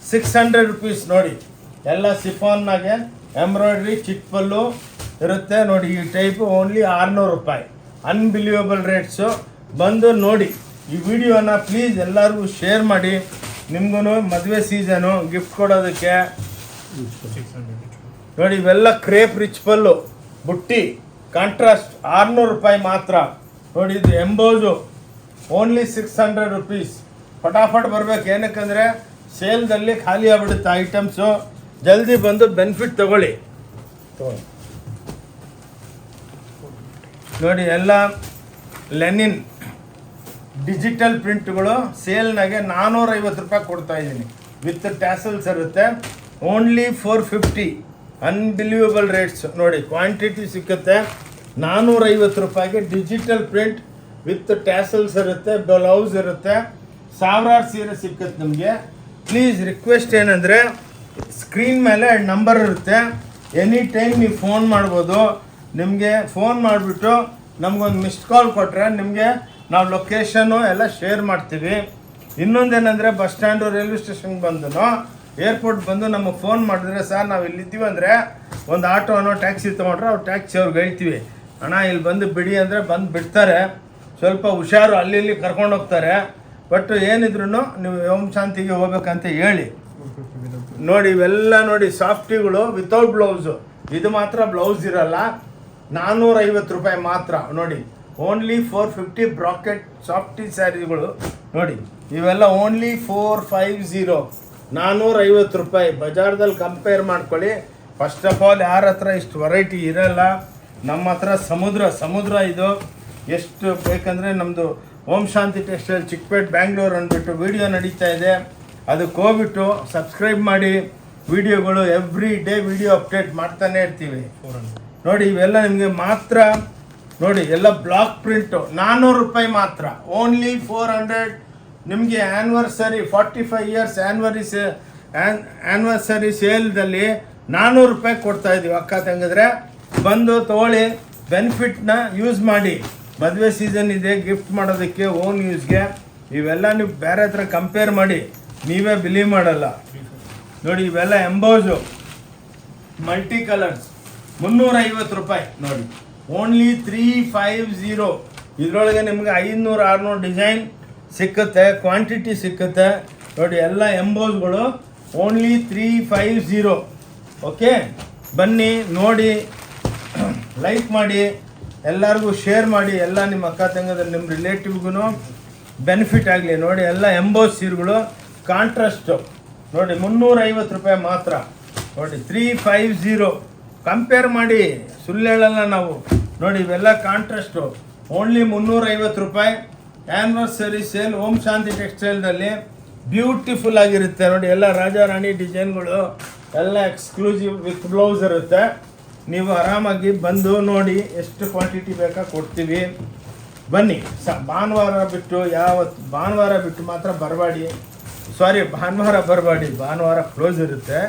600 rupees. ನೋಡಿ ಎಲ್ಲ ಸಿಫಾನ್ನಾಗೆ ಎಂಬ್ರಾಯ್ಡ್ರಿ ಚಿಟ್ ಪಲ್ಲು ಇರುತ್ತೆ. ನೋಡಿ ಈ ಟೈಪು ಓನ್ಲಿ 600 ರೂಪಾಯಿ. Unbelievable rates. ಬಂದು ನೋಡಿ ಈ ವಿಡಿಯೋನ ಪ್ಲೀಸ್ ಎಲ್ಲರಿಗೂ ಶೇರ್ ಮಾಡಿ. ನಿಮ್ಗೂ ಮದುವೆ ಸೀಸನು ಗಿಫ್ಟ್ ಕೊಡೋದಕ್ಕೆ. ನೋಡಿ ಇವೆಲ್ಲ ಕ್ರೇಪ್ ರಿಚ್ ಪಲ್ಲು ಬುಟ್ಟಿ ಕಾಂಟ್ರಾಸ್ಟ್ 600 ರೂಪಾಯಿ ಮಾತ್ರ. ನೋಡಿ ಇದು ಎಂಬೋಸು ಓನ್ಲಿ 600 rupees. ಫಟಾಫಟ್ ಬರಬೇಕು, ಏನಕ್ಕಂದರೆ ಸೇಲ್ದಲ್ಲಿ ಖಾಲಿ ಆಗ್ಬಿಡುತ್ತೆ ಐಟಮ್ಸು. ಜಲ್ದಿ ಬಂದು ಬೆನಿಫಿಟ್ ತಗೊಳ್ಳಿ. ನೋಡಿ ಎಲ್ಲ ಲೆನಿನ್ ಡಿಜಿಟಲ್ ಪ್ರಿಂಟ್ಗಳು ಸೇಲ್ನಾಗೆ 450 ರೂಪಾಯಿ ಕೊಡ್ತಾ ಇದ್ದೀನಿ. ವಿತ್ ಟ್ಯಾಸಲ್ಸ್ ಇರುತ್ತೆ. ಓನ್ಲಿ 450. Unbelievable rates. ನೋಡಿ ಕ್ವಾಂಟಿಟಿ ಸಿಕ್ಕುತ್ತೆ. 450 ರೂಪಾಯಿಗೆ ಡಿಜಿಟಲ್ ಪ್ರಿಂಟ್ ವಿತ್ ಟ್ಯಾಸಲ್ಸ್ ಇರುತ್ತೆ, ಬ್ಲೌಸ್ ಇರುತ್ತೆ. ಸಾವಿರಾರು ಸೀರೆ ಸಿಕ್ಕುತ್ತೆ ನಿಮಗೆ. ಪ್ಲೀಸ್ ರಿಕ್ವೆಸ್ಟ್ ಏನಂದರೆ ಸ್ಕ್ರೀನ್ ಮೇಲೆ ನಂಬರ್ ಇರುತ್ತೆ, ಎನಿ ಟೈಮ್ ನೀವು ಫೋನ್ ಮಾಡ್ಬೋದು. ನಿಮಗೆ ಫೋನ್ ಮಾಡಿಬಿಟ್ಟು ನಮಗೊಂದು ಮಿಸ್ಡ್ ಕಾಲ್ ಕೊಟ್ಟರೆ ನಿಮಗೆ ನಾವು ಲೊಕೇಶನ್ನು ಎಲ್ಲ ಶೇರ್ ಮಾಡ್ತೀವಿ. ಇನ್ನೊಂದೇನೆಂದರೆ ಬಸ್ ಸ್ಟ್ಯಾಂಡು, ರೈಲ್ವೆ ಸ್ಟೇಷನ್ಗೆ ಬಂದು, ಏರ್ಪೋರ್ಟ್ ಬಂದು ನಮಗೆ ಫೋನ್ ಮಾಡಿದ್ರೆ, ಸರ್ ನಾವು ಇಲ್ಲಿದ್ದೀವಿ ಅಂದರೆ ಒಂದು ಆಟೋನೋ ಟ್ಯಾಕ್ಸಿ ತೊಗೊಂಡ್ರೆ ಅವ್ರು ಟ್ಯಾಕ್ಸಿ ಅವ್ರಿಗೆ ಹೇಳ್ತೀವಿ, ಅಣ್ಣ ಇಲ್ಲಿ ಬಂದು ಬಿಡಿ ಅಂದರೆ ಬಂದು ಬಿಡ್ತಾರೆ. ಸ್ವಲ್ಪ ಹುಷಾರು, ಅಲ್ಲಿ ಇಲ್ಲಿ ಕರ್ಕೊಂಡು ಹೋಗ್ತಾರೆ. ಬಟ್ ಏನಿದ್ರು ನೀವು ಓಂ ಶಾಂತಿಗೆ ಹೋಗ್ಬೇಕಂತ ಹೇಳಿ. ನೋಡಿ ಇವೆಲ್ಲ ನೋಡಿ ಸಾಫ್ಟಿಗಳು ವಿತೌಟ್ ಬ್ಲೌಸು. ಇದು ಮಾತ್ರ ಬ್ಲೌಸ್ ಇರಲ್ಲ. 450 ರೂಪಾಯಿ ಮಾತ್ರ. ನೋಡಿ ಓನ್ಲಿ 450 ಬ್ರಾಕೆಟ್ ಸಾಫ್ಟಿ ಸ್ಯಾರಿಗಳು. ನೋಡಿ ಇವೆಲ್ಲ ಓನ್ಲಿ 450. 450 ರೂಪಾಯಿ. ಬಜಾರ್ದಲ್ಲಿ ಕಂಪೇರ್ ಮಾಡ್ಕೊಳ್ಳಿ. ಫಸ್ಟ್ ಆಫ್ ಆಲ್ ಯಾರ ಹತ್ರ ಇಷ್ಟು ವೆರೈಟಿ ಇರಲ್ಲ. ನಮ್ಮ ಹತ್ರ ಸಮುದ್ರ ಇದು. ಎಷ್ಟು ಬೇಕಂದರೆ ನಮ್ಮದು ಓಂ ಶಾಂತಿ ಟೆಕ್ಸ್ಟೈಲ್ ಚಿಕ್ಕಪೇಟೆ ಬ್ಯಾಂಗ್ಳೂರು ಅಂದ್ಬಿಟ್ಟು ವಿಡಿಯೋ ನಡೀತಾ ಇದೆ. ಅದಕ್ಕೆ ಹೋಗ್ಬಿಟ್ಟು ಸಬ್ಸ್ಕ್ರೈಬ್ ಮಾಡಿ. ವಿಡಿಯೋಗಳು ಎವ್ರಿ ಡೇ ವಿಡಿಯೋ ಅಪ್ಡೇಟ್ ಮಾಡ್ತಾನೆ ಇರ್ತೀವಿ. ನೋಡಿ ಇವೆಲ್ಲ ನಿಮಗೆ ಮಾತ್ರ. ನೋಡಿ ಎಲ್ಲ ಬ್ಲಾಕ್ ಪ್ರಿಂಟು 400 ರೂಪಾಯಿ ಮಾತ್ರ. ಓನ್ಲಿ 400. ನಿಮಗೆ ಆ್ಯನಿವರ್ಸರಿ 45 years ಆ್ಯನಿವರ್ಸರಿ ಸೇಲ್ದಲ್ಲಿ 400 ರೂಪಾಯಿ ಕೊಡ್ತಾಯಿದ್ದೀವಿ. ಅಕ್ಕ ತಂಗಿದ್ರೆ ಬಂದು ತೊಗೊಳ್ಳಿ, ಬೆನಿಫಿಟ್ನ ಯೂಸ್ ಮಾಡಿ. ಮದುವೆ ಸೀಸನ್ ಇದೆ, ಗಿಫ್ಟ್ ಮಾಡೋದಕ್ಕೆ, ಓನ್ ಯೂಸ್ಗೆ. ಇವೆಲ್ಲ ನೀವು ಬೇರೆ ಹತ್ರ ಕಂಪೇರ್ ಮಾಡಿ, ನೀವೇ ಬಿಲೀವ್ ಮಾಡಲ್ಲ. ನೋಡಿ ಇವೆಲ್ಲ ಎಂಬೋಸು ಮಲ್ಟಿ ಕಲರ್ಸ್ 350 ರೂಪಾಯಿ. ನೋಡಿ ಓನ್ಲಿ 350. ಇದರೊಳಗೆ ನಿಮಗೆ 500-600 ಡಿಸೈನ್ ಸಿಕ್ಕುತ್ತೆ, ಕ್ವಾಂಟಿಟಿ ಸಿಕ್ಕುತ್ತೆ. ನೋಡಿ ಎಲ್ಲ ಎಂಬೋಸ್ಗಳು ಓನ್ಲಿ 350. ಓಕೆ, ಬನ್ನಿ ನೋಡಿ, ಲೈಕ್ ಮಾಡಿ, ಎಲ್ಲರಿಗೂ ಶೇರ್ ಮಾಡಿ. ಎಲ್ಲ ನಿಮ್ಮ ಅಕ್ಕ ತಂಗದ ನಿಮ್ಮ ರಿಲೇಟಿವ್ಗೂ ಬೆನಿಫಿಟ್ ಆಗಲಿ. ನೋಡಿ ಎಲ್ಲ ಎಂಬೋಸ್ ಸೀರೆಗಳು ಕಾಂಟ್ರಾಸ್ಟು. ನೋಡಿ 350 ರೂಪಾಯಿ ಮಾತ್ರ. ನೋಡಿ 350. ಕಂಪೇರ್ ಮಾಡಿ, ಸುಳ್ಳು ಹೇಳಲ್ಲ ನಾವು. ನೋಡಿ ಇವೆಲ್ಲ ಕಾಂಟ್ರಾಸ್ಟು ಓನ್ಲಿ 350 ರೂಪಾಯಿ. ಆ್ಯನಿವರ್ಸರಿ ಸೇಲ್ ಓಂ ಶಾಂತಿ ಟೆಕ್ಸ್ಟೈಲ್ದಲ್ಲಿ ಬ್ಯೂಟಿಫುಲ್ ಆಗಿರುತ್ತೆ. ನೋಡಿ ಎಲ್ಲ ರಾಜಾ ರಾಣಿ ಡಿಸೈನ್ಗಳು ಎಲ್ಲ ಎಕ್ಸ್ಕ್ಲೂಸಿವ್ ವಿತ್ ಬ್ಲೌಸ್ ಇರುತ್ತೆ. ನೀವು ಆರಾಮಾಗಿ ಬಂದು ನೋಡಿ, ಎಷ್ಟು ಕ್ವಾಂಟಿಟಿ ಬೇಕಾ ಕೊಡ್ತೀವಿ. ಬನ್ನಿ. ಭಾನುವಾರ ಬಿಟ್ಟು ಮಾತ್ರ ಬರಬೇಡಿ. ಭಾನುವಾರ ಬರಬೇಡಿ, ಭಾನುವಾರ ಕ್ಲೋಸ್ ಇರುತ್ತೆ.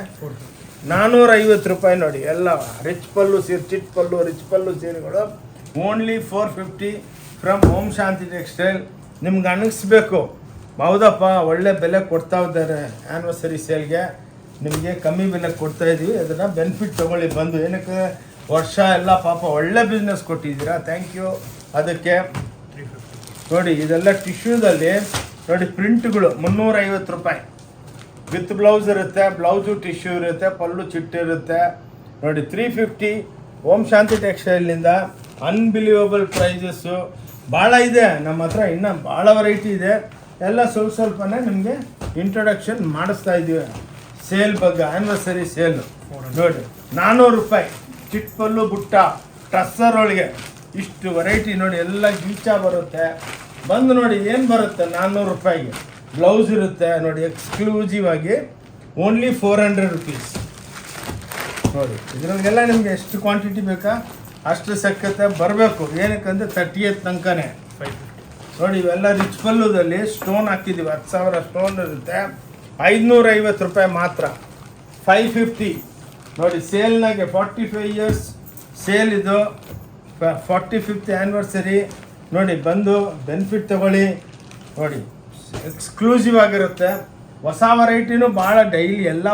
450 ರೂಪಾಯಿ. ನೋಡಿ ಎಲ್ಲ ರಿಚ್ ಪಲ್ಲು ಸೀರೆ, ಚಿಟ್ ಪಲ್ಲು, ರಿಚ್ ಪಲ್ಲು ಸೀರೆಗಳು only 450 from Om Shanti textile. ನಿಮ್ಗೆ ಅನ್ನಿಸ್ಬೇಕು, ಹೌದಪ್ಪ ಒಳ್ಳೆ ಬೆಲೆ ಕೊಡ್ತಾ ಇದ್ದಾರೆ ಆ್ಯನಿವರ್ಸರಿ ಸೇಲ್ಗೆ, ನಿಮಗೆ ಕಮ್ಮಿ ಬೆಲೆ ಕೊಡ್ತಾ ಇದ್ದೀವಿ, ಅದನ್ನು ಬೆನಿಫಿಟ್ ತೊಗೊಳ್ಳಿ ಬಂದು. ಏನಕ್ಕೆ ವರ್ಷ ಎಲ್ಲ ಪಾಪ ಒಳ್ಳೆ ಬಿಸ್ನೆಸ್ ಕೊಟ್ಟಿದ್ದೀರಾ, ಥ್ಯಾಂಕ್ ಯು ಅದಕ್ಕೆ. ನೋಡಿ ಇದೆಲ್ಲ ಟಿಶ್ಯೂದಲ್ಲಿ ನೋಡಿ ಪ್ರಿಂಟ್ಗಳು 350 ರೂಪಾಯಿ. ವಿತ್ ಬ್ಲೌಸ್ ಇರುತ್ತೆ, ಬ್ಲೌಸು ಟಿಶ್ಯೂ ಇರುತ್ತೆ, ಪಲ್ಲು ಚಿಟ್ಟು ಇರುತ್ತೆ. ನೋಡಿ 350 ಓಂ ಶಾಂತಿ ಟೆಕ್ಸ್ಟೈಲ್ನಿಂದ. ಅನ್ಬಿಲೀವಬಲ್ ಪ್ರೈಸಸ್ಸು ಭಾಳ ಇದೆ ನಮ್ಮ ಹತ್ರ, ಇನ್ನೂ ಭಾಳ ವೆರೈಟಿ ಇದೆ. ಎಲ್ಲ ಸ್ವಲ್ಪನೇ ನಿಮಗೆ ಇಂಟ್ರೊಡಕ್ಷನ್ ಮಾಡಿಸ್ತಾ ಇದ್ದೀವಿ ಸೇಲ್ ಬಗ್ಗೆ. ಆ್ಯನಿವರ್ಸರಿ ಸೇಲ್ ನೋಡಿ 400 ರೂಪಾಯಿ. ಚಿಟ್ ಪಲ್ಲು ಬುಟ್ಟ ಟ್ರಸ್ಸರ್ ಒಳಗೆ ಇಷ್ಟು ವೆರೈಟಿ. ನೋಡಿ ಎಲ್ಲ ಗೀಚ ಬರುತ್ತೆ. ಬಂದು ನೋಡಿ ಏನು ಬರುತ್ತೆ 400 ರೂಪಾಯಿಗೆ. ಬ್ಲೌಸ್ ಇರುತ್ತೆ ನೋಡಿ ಎಕ್ಸ್ಕ್ಲೂಸಿವ್ ಆಗಿ. Only 400 rupees. ನೋಡಿ ಇದ್ರೊಳಗೆಲ್ಲ ನಿಮ್ಗೆ ಎಷ್ಟು ಕ್ವಾಂಟಿಟಿ ಬೇಕಾ ಅಷ್ಟು ಸಕ್ಕತ್ತೆ ಬರಬೇಕು. ಏನಕ್ಕಂದ್ರೆ 30th ತನಕನೇ. ನೋಡಿ ಇವೆಲ್ಲ ರಿಚ್ ಪಲ್ಲುದಲ್ಲಿ ಸ್ಟೋನ್ ಹಾಕಿದ್ದೀವಿ, 10,000 ಸ್ಟೋನ್ ಇರುತ್ತೆ. 550 ರೂಪಾಯಿ ಮಾತ್ರ, 550. ನೋಡಿ ಸೇಲ್ನಾಗೆ 45 years ಸೇಲ್ ಇದು, 45th ಆ್ಯನಿವರ್ಸರಿ. ನೋಡಿ ಬಂದು ಬೆನಿಫಿಟ್ ತಗೊಳ್ಳಿ. ನೋಡಿ ಎಕ್ಸ್ಕ್ಲೂಸಿವ್ ಆಗಿರುತ್ತೆ. ಹೊಸ ವೆರೈಟಿನೂ ಭಾಳ ಡೈಲಿ ಎಲ್ಲ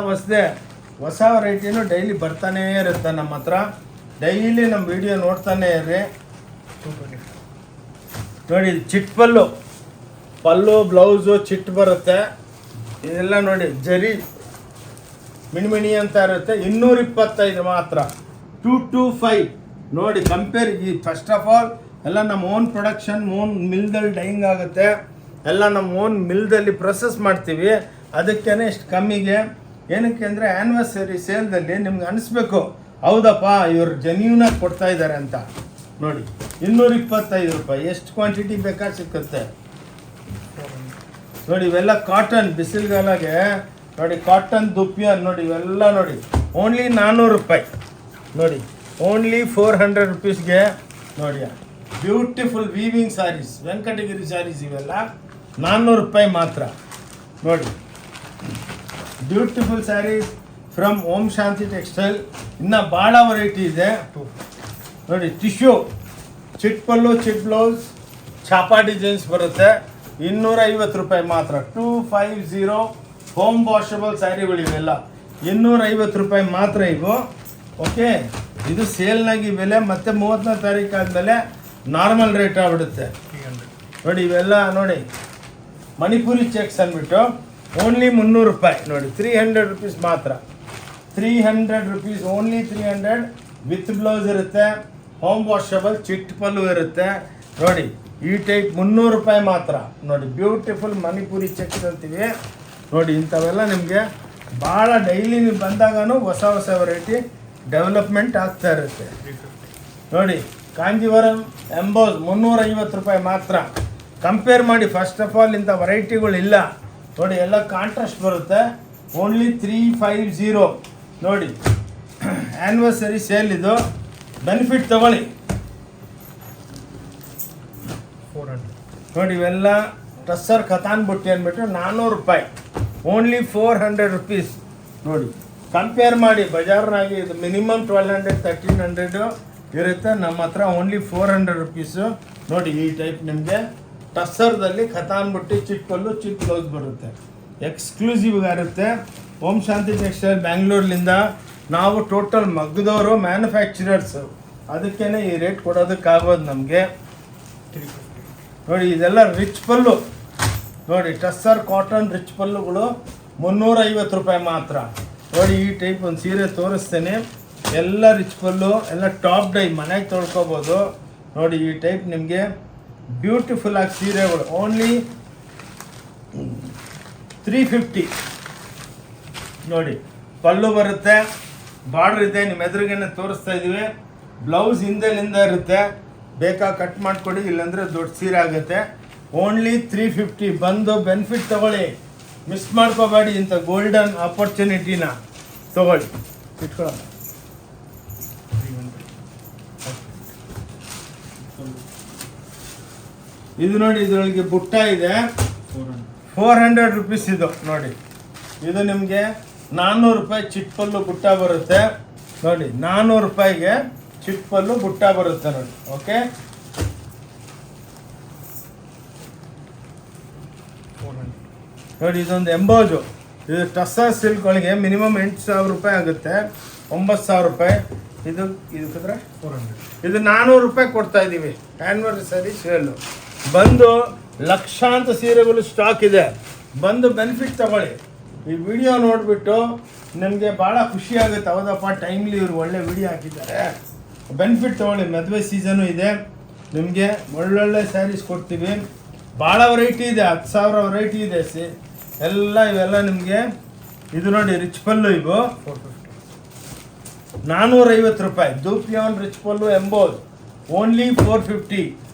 ಹೊಸ ವೆರೈಟಿನೂ ಡೈಲಿ ಬರ್ತಾನೇ ಇರುತ್ತೆ ನಮ್ಮ ಹತ್ರ. ಡೈಲಿ ನಮ್ಮ ವಿಡಿಯೋ ನೋಡ್ತಾನೆ ಇರ್ರಿ. ನೋಡಿ ಚಿಟ್ ಪಲ್ಲು ಬ್ಲೌಸು ಚಿಟ್ ಬರುತ್ತೆ. ಇದೆಲ್ಲ ನೋಡಿ ಜರಿ ಮಿಣಿಮಿಣಿ ಅಂತ ಇರುತ್ತೆ. 225 ಮಾತ್ರ, 225. ನೋಡಿ ಕಂಪೇರ್ ಈ ಫಸ್ಟ್ ಆಫ್ ಆಲ್ ಎಲ್ಲ ನಮ್ಮ ಓನ್ ಪ್ರೊಡಕ್ಷನ್, ಓನ್ ಮಿಲ್ದಲ್ಲಿ ಡೈಯಿಂಗ್ ಆಗುತ್ತೆ. ಎಲ್ಲ ನಮ್ಮ ಓನ್ ಮಿಲ್ದಲ್ಲಿ ಪ್ರೊಸೆಸ್ ಮಾಡ್ತೀವಿ. ಅದಕ್ಕೇ ಇಷ್ಟು ಕಮ್ಮಿಗೆ. ಏನಕ್ಕೆ ಅಂದರೆ ಆ್ಯನಿವರ್ಸರಿ ಸೇಲ್ದಲ್ಲಿ ನಿಮ್ಗೆ ಅನಿಸ್ಬೇಕು ಹೌದಪ್ಪ ಇವರು ಜೆನ್ಯೂನಾಗಿ ಕೊಡ್ತಾ ಇದ್ದಾರೆ ಅಂತ. ನೋಡಿ 225 ರೂಪಾಯಿ, ಎಷ್ಟು ಕ್ವಾಂಟಿಟಿ ಬೇಕಾ ಸಿಕ್ಕುತ್ತೆ. ನೋಡಿ ಇವೆಲ್ಲ ಕಾಟನ್, ಬಿಸಿಲುಗಾಲಗೆ ನೋಡಿ ಕಾಟನ್ ದುಪ್ಪಿಯನ್. ನೋಡಿ ಇವೆಲ್ಲ ನೋಡಿ ಓನ್ಲಿ 400 ರೂಪಾಯಿ. ನೋಡಿ ಓನ್ಲಿ 400 ರುಪೀಸ್ಗೆ. ನೋಡಿ ಬ್ಯೂಟಿಫುಲ್ ವೀವಿಂಗ್ ಸ್ಯಾರೀಸ್, ವೆಂಕಟಗಿರಿ ಸ್ಯಾರೀಸ್ ಇವೆಲ್ಲ 400 ರೂಪಾಯಿ ಮಾತ್ರ. ನೋಡಿ beautiful sarees from Om Shanti textile. ಇನ್ನು ಭಾಳ ವೆರೈಟಿ ಇದೆ. ನೋಡಿ ಟಿಶ್ಯೂ, ಚಿಟ್ ಪಲ್ಲು, ಚಿಟ್ ಬ್ಲೌಸ್, ಛಾಪಾ ಡಿಸೈನ್ಸ್ ಬರುತ್ತೆ. 250 ರೂಪಾಯಿ ಮಾತ್ರ, 250. ಹೋಮ್ ವಾಷಬಲ್ ಸ್ಯಾರಿಗಳು ಇವೆಲ್ಲ 250 ರೂಪಾಯಿ ಮಾತ್ರ ಇವು. ಓಕೆ, ಇದು ಸೇಲ್ನಾಗಿ ಬೆಲೆ. ಮತ್ತು 30ನೇ ತಾರೀಕು ಆದಮೇಲೆ ನಾರ್ಮಲ್ ರೇಟ್ ಆಗ್ಬಿಡುತ್ತೆ. ನೋಡಿ ಇವೆಲ್ಲ ನೋಡಿ ಮಣಿಪುರಿ ಚೆಕ್ಸ್ ಅಂದ್ಬಿಟ್ಟು ಓನ್ಲಿ 300 ರೂಪಾಯಿ. ನೋಡಿ 300 ರುಪೀಸ್ ಮಾತ್ರ, 300 ರುಪೀಸ್, ಓನ್ಲಿ 300. ವಿತ್ ಬ್ಲೌಸ್ ಇರುತ್ತೆ, ಹೋಮ್ ವಾಷಬಲ್ ಚಿಟ್ ಪಲ್ಲು ಇರುತ್ತೆ. ನೋಡಿ ಈ ಟೈಪ್ 300 ರೂಪಾಯಿ ಮಾತ್ರ. ನೋಡಿ ಬ್ಯೂಟಿಫುಲ್ ಮಣಿಪುರಿ ಚೆಕ್ಸ್ ಅಂತೀವಿ. ನೋಡಿ ಇಂಥವೆಲ್ಲ ನಿಮಗೆ ಭಾಳ ಡೈಲಿ ನೀವು ಬಂದಾಗೂ ಹೊಸ ವೆರೈಟಿ ಡೆವಲಪ್ಮೆಂಟ್ ಆಗ್ತಾ ಇರುತ್ತೆ. ನೋಡಿ ಕಾಂಜೀವರಂ ಎಂಬೋಸ್ 350 ರೂಪಾಯಿ ಮಾತ್ರ. ಕಂಪೇರ್ ಮಾಡಿ ಫಸ್ಟ್ ಆಫ್ ಆಲ್ ಇಂಥ ವೆರೈಟಿಗಳಿಲ್ಲ. ನೋಡಿ ಎಲ್ಲ ಕಾಂಟ್ರಾಸ್ಟ್ ಬರುತ್ತೆ. ಓನ್ಲಿ 350. ನೋಡಿ ಆ್ಯನಿವರ್ಸರಿ ಸೇಲ್ ಇದು, ಬೆನಿಫಿಟ್ ತಗೊಳ್ಳಿ. 400. ನೋಡಿ ಇವೆಲ್ಲ ಟಸ್ಸರ್ ಖತಾನ್ ಬುಟ್ಟಿ ಅಂದ್ಬಿಟ್ಟು 400 ರೂಪಾಯಿ, ಓನ್ಲಿ 400 ರುಪೀಸ್. ನೋಡಿ ಕಂಪೇರ್ ಮಾಡಿ ಬಜಾರ್ನಾಗಿ ಇದು ಮಿನಿಮಮ್ 1200 1300 ಇರುತ್ತೆ. ನಮ್ಮ ಹತ್ರ ಓನ್ಲಿ 400 ರುಪೀಸು. ನೋಡಿ ಈ ಟೈಪ್ ನಿಮಗೆ ಟಸ್ಸರ್ದಲ್ಲಿ ಖತಾನ್ ಬುಟ್ಟಿ, ಚಿಟ್ ಪಲ್ಲು, ಚಿಟ್ ಬ್ಲೌಸ್ ಬರುತ್ತೆ. ಎಕ್ಸ್ಕ್ಲೂಸಿವ್ ಇರುತ್ತೆ. ಓಂ ಶಾಂತಿ ಟೆಕ್ಸ್ಟೈಲ್ ಬ್ಯಾಂಗ್ಳೂರ್ಲಿಂದ ನಾವು ಟೋಟಲ್ ಮಗ್ಗದವರು, ಮ್ಯಾನುಫ್ಯಾಕ್ಚರರ್ಸು. ಅದಕ್ಕೇ ಈ ರೇಟ್ ಕೊಡೋದಕ್ಕಾಗೋದು ನಮಗೆ. ನೋಡಿ ಇದೆಲ್ಲ ರಿಚ್ ಪಲ್ಲು. ನೋಡಿ ಟಸ್ಸರ್ ಕಾಟನ್ ರಿಚ್ ಪಲ್ಲುಗಳು 350 ರೂಪಾಯಿ ಮಾತ್ರ. ನೋಡಿ ಈ ಟೈಪ್ ಒಂದು ಸೀರೆ ತೋರಿಸ್ತೇನೆ. ಎಲ್ಲ ರಿಚ್ ಪಲ್ಲು, ಎಲ್ಲ ಟಾಪ್ ಡೈ, ಮನೆಗೆ ತೊಳ್ಕೊಬೋದು. ನೋಡಿ ಈ ಟೈಪ್ ನಿಮಗೆ ಬ್ಯೂಟಿಫುಲ್ ಆಗಿ ಸೀರೆಗಳು ಓನ್ಲಿ 350. ನೋಡಿ ಪಲ್ಲು ಬರುತ್ತೆ, ಬಾರ್ಡ್ರ್ ಇದೆ, ನಿಮ್ಮ ಎದುರಿಗೇನೆ ತೋರಿಸ್ತಾ ಇದ್ದೀವಿ. ಬ್ಲೌಸ್ ಹಿಂದೆಲಿಂದ ಇರುತ್ತೆ, ಬೇಕಾ ಕಟ್ ಮಾಡಿಕೊಡಿ, ಇಲ್ಲಾಂದರೆ ದೊಡ್ಡ ಸೀರೆ ಆಗುತ್ತೆ. ಓನ್ಲಿ 350. ಬಂದು ಬೆನಿಫಿಟ್ ತಗೊಳ್ಳಿ, ಮಿಸ್ ಮಾಡ್ಕೋಬೇಡಿ. ಇಂಥ ಗೋಲ್ಡನ್ ಆಪರ್ಚುನಿಟಿನ ತಗೊಳ್ಳಿ. ಇಟ್ಕೊಳ್ಳೋಣ. ಇದು ನೋಡಿ ಇದರೊಳಗೆ ಬುಟ್ಟ ಇದೆ, 400 ರುಪೀಸ್ ಇದು. ನೋಡಿ ಇದು ನಿಮಗೆ 400 ರೂಪಾಯಿ ಚಿಟ್ ಪಲ್ಲು ಬುಟ್ಟ ಬರುತ್ತೆ. ನೋಡಿ 400 ರೂಪಾಯಿಗೆ ಚಿಟ್ ಪಲ್ಲು ಬುಟ್ಟ ಬರುತ್ತೆ. ನೋಡಿ ಓಕೆ. ನೋಡಿ ಇದೊಂದು ಎಂಬೋಜು. ಇದು ಟಸ್ಸರ್ ಸಿಲ್ಕ್ಗಳಿಗೆ ಮಿನಿಮಮ್ 8,000 ರೂಪಾಯಿ ಆಗುತ್ತೆ, 9,000 ರೂಪಾಯಿ. ಇದು ಇದಕ್ಕೆ 400. ಇದು 400 ರೂಪಾಯಿ ಕೊಡ್ತಾ ಇದ್ದೀವಿ ಆ್ಯನಿವರ್ಸರಿ ಸೇಲು. ಬಂದು ಲಕ್ಷಾಂತರ ಸೀರೆಗಳು ಸ್ಟಾಕ್ ಇದೆ. ಬಂದು ಬೆನಿಫಿಟ್ ತಗೊಳ್ಳಿ. ಈ ವಿಡಿಯೋ ನೋಡಿಬಿಟ್ಟು ನಿಮಗೆ ಭಾಳ ಖುಷಿ ಆಗುತ್ತೆ. ಹೌದಪ್ಪ ಟೈಮ್ಲಿ ಇವರು ಒಳ್ಳೆ ವಿಡಿಯೋ ಹಾಕಿದ್ದಾರೆ, ಬೆನಿಫಿಟ್ ತೊಗೊಳ್ಳಿ. ಮದುವೆ ಸೀಸನು ಇದೆ, ನಿಮಗೆ ಒಳ್ಳೊಳ್ಳೆ ಸ್ಯಾರೀಸ್ ಕೊಡ್ತೀವಿ. ಭಾಳ ವೆರೈಟಿ ಇದೆ, 10,000 ವೆರೈಟಿ ಇದೆ. ಇವೆಲ್ಲ ನಿಮಗೆ ಇದು ನೋಡಿ ರಿಚ್ ಪಲ್ಲು. ಇವು 450 ರೂಪಾಯಿ. ದೂಪಿಯಾನ್ ರಿಚ್ ಪಲ್ಲು ಎಂಬೋಸ್ ಓನ್ಲಿ 450.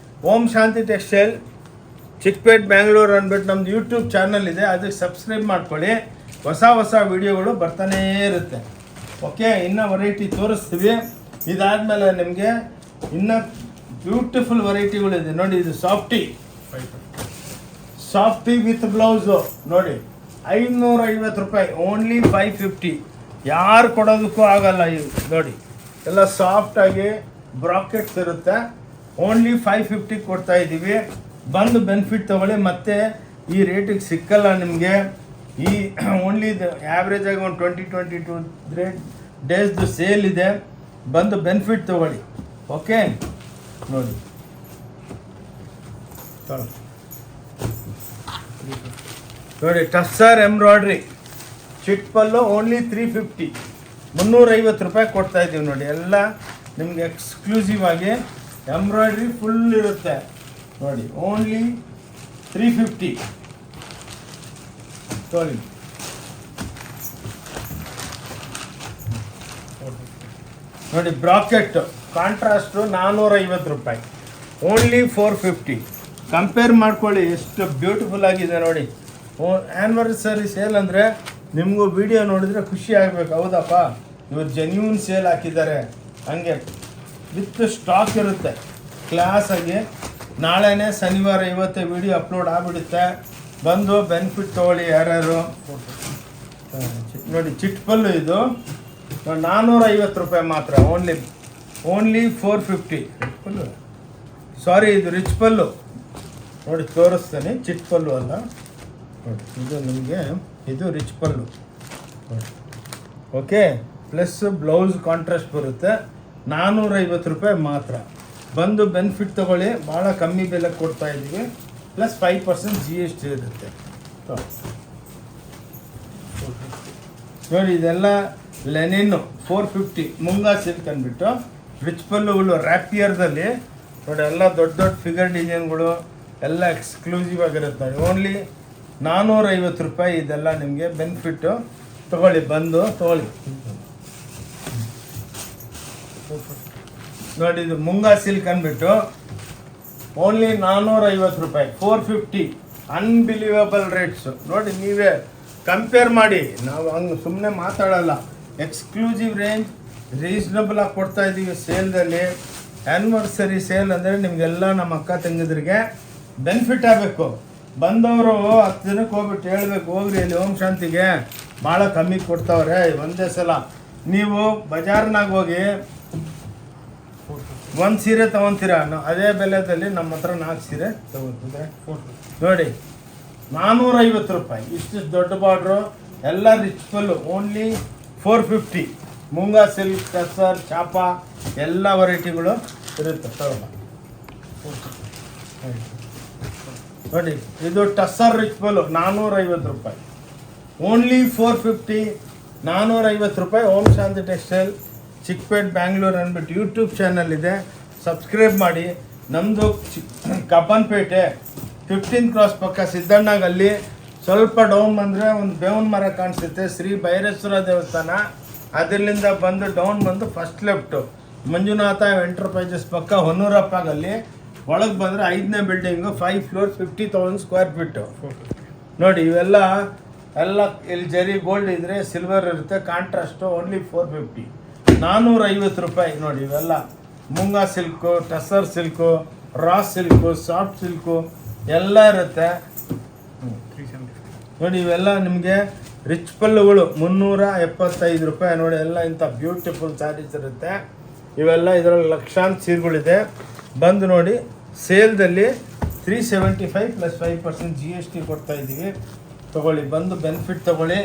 ಓಂ ಶಾಂತಿ ಟೆಕ್ಸ್ಟೈಲ್ ಚಿಕ್ಕಪೇಟ್ ಬ್ಯಾಂಗ್ಳೂರ್ ಅಂದ್ಬಿಟ್ಟು ನಮ್ಮದು ಯೂಟ್ಯೂಬ್ ಚಾನಲ್ ಇದೆ, ಅದಕ್ಕೆ ಸಬ್ಸ್ಕ್ರೈಬ್ ಮಾಡ್ಕೊಳ್ಳಿ. ಹೊಸ ವಿಡಿಯೋಗಳು ಬರ್ತಾನೇ ಇರುತ್ತೆ. ಓಕೆ, ಇನ್ನು ವೆರೈಟಿ ತೋರಿಸ್ತೀವಿ. ಇದಾದಮೇಲೆ ನಿಮಗೆ ಇನ್ನು ಬ್ಯೂಟಿಫುಲ್ ವೆರೈಟಿಗಳಿದೆ ನೋಡಿ. ಇದು ಸಾಫ್ಟಿ ವಿತ್ ಬ್ಲೌಸು ನೋಡಿ, 550 ರೂಪಾಯಿ, ಓನ್ಲಿ 550. ಯಾರು ಕೊಡೋದಕ್ಕೂ ಆಗಲ್ಲ. ಇದು ನೋಡಿ, ಎಲ್ಲ ಸಾಫ್ಟಾಗಿ ಬ್ರಾಕೆಟ್ಸ್ ಇರುತ್ತೆ. ಓನ್ಲಿ 550 ಕೊಡ್ತಾ ಇದ್ದೀವಿ. ಬಂದು ಬೆನಿಫಿಟ್ ತೊಗೊಳ್ಳಿ. ಮತ್ತೆ ಈ ರೇಟಿಗೆ ಸಿಕ್ಕಲ್ಲ ನಿಮಗೆ. ಈ ಓನ್ಲಿ ಆ್ಯಾವ್ರೇಜ್ ಆಗಿ ಒಂದು 20-22 ಡೇಸ್ದು ಸೇಲ್ ಇದೆ. ಬಂದು ಬೆನಿಫಿಟ್ ತೊಗೊಳ್ಳಿ. ಓಕೆ, ನೋಡಿ ನೋಡಿ ಟಸ್ಸರ್ ಎಂಬ್ರಾಯ್ಡ್ರಿ ಚಿಟ್ಪಲ್ಲು ಓನ್ಲಿ 350, 350 ರೂಪಾಯಿ ಕೊಡ್ತಾ ಇದ್ದೀವಿ ನೋಡಿ. ಎಲ್ಲ ನಿಮ್ಗೆ ಎಕ್ಸ್ಕ್ಲೂಸಿವ್ ಆಗಿ ಎಂಬ್ರಾಯ್ಡ್ರಿ ಫುಲ್ ಇರುತ್ತೆ ನೋಡಿ. ಓನ್ಲಿ 350 ನೋಡಿ. ನೋಡಿ ಬ್ರಾಕೆಟ್ ಕಾಂಟ್ರಾಸ್ಟು 450 ರೂಪಾಯಿ, ಓನ್ಲಿ 450. ಕಂಪೇರ್ ಮಾಡ್ಕೊಳ್ಳಿ ಎಷ್ಟು ಬ್ಯೂಟಿಫುಲ್ ಆಗಿದೆ ನೋಡಿ. ಆ್ಯನಿವರ್ಸರಿ ಸೇಲ್ ಅಂದರೆ ನಿಮಗೂ ವಿಡಿಯೋ ನೋಡಿದರೆ ಖುಷಿ ಆಗಬೇಕು. ಹೌದಪ್ಪ, ಇವರು ಜೆನ್ಯೂನ್ ಸೇಲ್ ಹಾಕಿದ್ದಾರೆ. ಹಂಗೆ ವಿತ್ ಸ್ಟಾಕ್ ಇರುತ್ತೆ ಕ್ಲಾಸಾಗಿ. ನಾಳೆನೇ ಶನಿವಾರ, ಇವತ್ತೇ ವಿಡಿಯೋ ಅಪ್ಲೋಡ್ ಆಗಿಬಿಡುತ್ತೆ. ಬಂದು ಬೆನಿಫಿಟ್ ತೊಗೊಳ್ಳಿ ಯಾರ್ಯಾರು. ನೋಡಿ ಚಿಟ್ಪಲ್ಲು ಇದು 450 ರೂಪಾಯಿ ಮಾತ್ರ, ಓನ್ಲಿ 450. ಪಲ್ಲು ಸಾರಿ, ಇದು ರಿಚ್ ಪಲ್ಲು ನೋಡಿ, ತೋರಿಸ್ತೇನೆ. ಚಿಟ್ಪಲ್ಲು ಅಲ್ಲ ನೋಡಿ, ಇದು ನಿಮಗೆ ಇದು ರಿಚ್ ಪಲ್ಲು ನೋಡಿ. ಓಕೆ, ಪ್ಲಸ್ ಬ್ಲೌಸ್ ಕಾಂಟ್ರಾಸ್ಟ್ ಬರುತ್ತೆ. 450 ರೂಪಾಯಿ ಮಾತ್ರ. ಬಂದು ಬೆನಿಫಿಟ್ ತೊಗೊಳ್ಳಿ. ಭಾಳ ಕಮ್ಮಿ ಬೆಲೆ ಕೊಡ್ತಾ ಇದ್ದೀವಿ. ಪ್ಲಸ್ 5% GST ಇರುತ್ತೆ ನೋಡಿ. ಇದೆಲ್ಲ ಲೆನಿನ್ನು 450, ಮುಂಗಾ ಸಿಲ್ಕ್ ಅಂದ್ಬಿಟ್ಟು ರಿಚ್ ಪಲ್ಲುಗಳು ರ್ಯಾಪಿಯರ್ದಲ್ಲಿ ನೋಡಿ. ಎಲ್ಲ ದೊಡ್ಡ ದೊಡ್ಡ ಫಿಗರ್ ಡಿಸೈನ್ಗಳು ಎಲ್ಲ ಎಕ್ಸ್ಕ್ಲೂಸಿವ್ ಆಗಿರುತ್ತೆ ನೋಡಿ. ಓನ್ಲಿ 450 ರೂಪಾಯಿ. ಇದೆಲ್ಲ ನಿಮಗೆ ಬೆನಿಫಿಟ್ಟು ತೊಗೊಳ್ಳಿ, ಬಂದು ತೊಗೊಳ್ಳಿ ನೋಡಿ. ಇದು ಮುಂಗಾ ಸಿಲ್ಕ್ ಅಂದ್ಬಿಟ್ಟು ಓನ್ಲಿ 450 ರೂಪಾಯಿ, 450. ಅನ್ಬಿಲೀವಬಲ್ ರೇಟ್ಸು ನೋಡಿ. ನೀವೇ ಕಂಪೇರ್ ಮಾಡಿ, ನಾವು ಹಂಗೆ ಸುಮ್ಮನೆ ಮಾತಾಡಲ್ಲ. ಎಕ್ಸ್ಕ್ಲೂಸಿವ್ ರೇಂಜ್ ರೀಸನಬಲ್ ಆಗಿ ಕೊಡ್ತಾ ಇದ್ದೀವಿ ಸೇಲ್ದಲ್ಲಿ. ಆ್ಯನಿವರ್ಸರಿ ಸೇಲ್ ಅಂದರೆ ನಿಮಗೆಲ್ಲ ನಮ್ಮ ಅಕ್ಕ ತಂಗಿದ್ರಿಗೆ ಬೆನಿಫಿಟ್ ಆಗಬೇಕು. ಬಂದವರು 10 ದಿನಕ್ಕೆ ಹೋಗ್ಬಿಟ್ಟು ಹೇಳ್ಬೇಕು, ಹೋಗ್ರಿ ಇಲ್ಲಿ ಓಂ ಶಾಂತಿಗೆ ಭಾಳ ಕಮ್ಮಿ ಕೊಡ್ತಾವ್ರೆ ಒಂದೇ ಸಲ. ನೀವು ಬಜಾರ್ನಾಗ ಹೋಗಿ ಒಂದು ಸೀರೆ ತೊಗೊತೀರ, ಅದೇ ಬೆಲೆದಲ್ಲಿ ನಮ್ಮ ಹತ್ರ 4 ಸೀರೆ ತೊಗೊತಿದ್ರೆ ನೋಡಿ. 450 ರೂಪಾಯಿ. ಇಷ್ಟು ದೊಡ್ಡ ಬಾರ್ಡ್ರು ಎಲ್ಲ ರಿಚ್ ಪಲ್ಲು, ಓನ್ಲಿ 450. ಮುಂಗಾ ಸಿಲ್ಕ್, ಟಸರ್, ಚಾಪ ಎಲ್ಲ ವೆರೈಟಿಗಳು ಇರುತ್ತೆ ತಗೊಳ್ಳ ನೋಡಿ. ಇದು ಟಸರ್ ರಿಚ್ ಪಲ್ಲು 450 ರೂಪಾಯಿ, ಓನ್ಲಿ 450. 450 ರೂಪಾಯಿ. ಓಂ ಶಾಂತಿ ಟೆಕ್ಸ್ಟೈಲ್ ಚಿಕ್ಕಪೇಟೆ ಬ್ಯಾಂಗ್ಳೂರು ಅಂದ್ಬಿಟ್ಟು ಯೂಟ್ಯೂಬ್ ಚಾನಲ್ ಇದೆ, ಸಬ್ಸ್ಕ್ರೈಬ್ ಮಾಡಿ. ನಮ್ಮದು ಕಬ್ಬನ್ಪೇಟೆ 15 ಕ್ರಾಸ್ ಪಕ್ಕ ಸಿದ್ದಣ್ಣಗಲ್ಲಿ. ಸ್ವಲ್ಪ ಡೌನ್ ಬಂದರೆ ಒಂದು ಬೇವಿನ ಮರ ಕಾಣಿಸುತ್ತೆ, ಶ್ರೀ ಭೈರೇಶ್ವರ ದೇವಸ್ಥಾನ. ಅದರಿಂದ ಬಂದು ಡೌನ್ ಬಂದು ಫಸ್ಟ್ ಲೆಫ್ಟು ಮಂಜುನಾಥ ಎಂಟರ್ಪ್ರೈಸಸ್ ಪಕ್ಕ ಹೊನ್ನೂರಪ್ಪಗಲ್ಲಿ. ಒಳಗೆ ಬಂದರೆ 5ನೇ ಬಿಲ್ಡಿಂಗು, 5 ಫ್ಲೋರ್, 50,000 ಸ್ಕ್ವೇರ್ ಫೀಟು ನೋಡಿ. ಇವೆಲ್ಲ ಇಲ್ಲಿ ಜರಿ ಗೋಲ್ಡ್ ಇದ್ದರೆ ಸಿಲ್ವರ್ ಇರುತ್ತೆ. ಕಾಂಟ್ರಾಸ್ಟು ಓನ್ಲಿ 450, 450 ರೂಪಾಯಿ ನೋಡಿ. ಇವೆಲ್ಲ ಮುಂಗಾ ಸಿಲ್ಕು, ಟಸರ್ ಸಿಲ್ಕು, ರಾ ಸಿಲ್ಕು, ಸಾಫ್ಟ್ ಸಿಲ್ಕು ಎಲ್ಲ ಇರುತ್ತೆ ನೋಡಿ. ಇವೆಲ್ಲ ನಿಮಗೆ ರಿಚ್ ಪಲ್ಲುಗಳು 375 ರೂಪಾಯಿ ನೋಡಿ. ಎಲ್ಲ ಇಂಥ ಬ್ಯೂಟಿಫುಲ್ ಸ್ಯಾರೀಸ್ ಇರುತ್ತೆ. ಇವೆಲ್ಲ ಇದರಲ್ಲಿ ಲಕ್ಷಾಂತರ ಸೀರೆಗಳಿದೆ. ಬಂದು ನೋಡಿ, ಸೇಲ್ದಲ್ಲಿ 375 ಪ್ಲಸ್ 5% GST ಕೊಡ್ತಾ ಇದ್ದೀವಿ. ತೊಗೊಳ್ಳಿ, ಬಂದು ಬೆನಿಫಿಟ್ ತೊಗೊಳ್ಳಿ.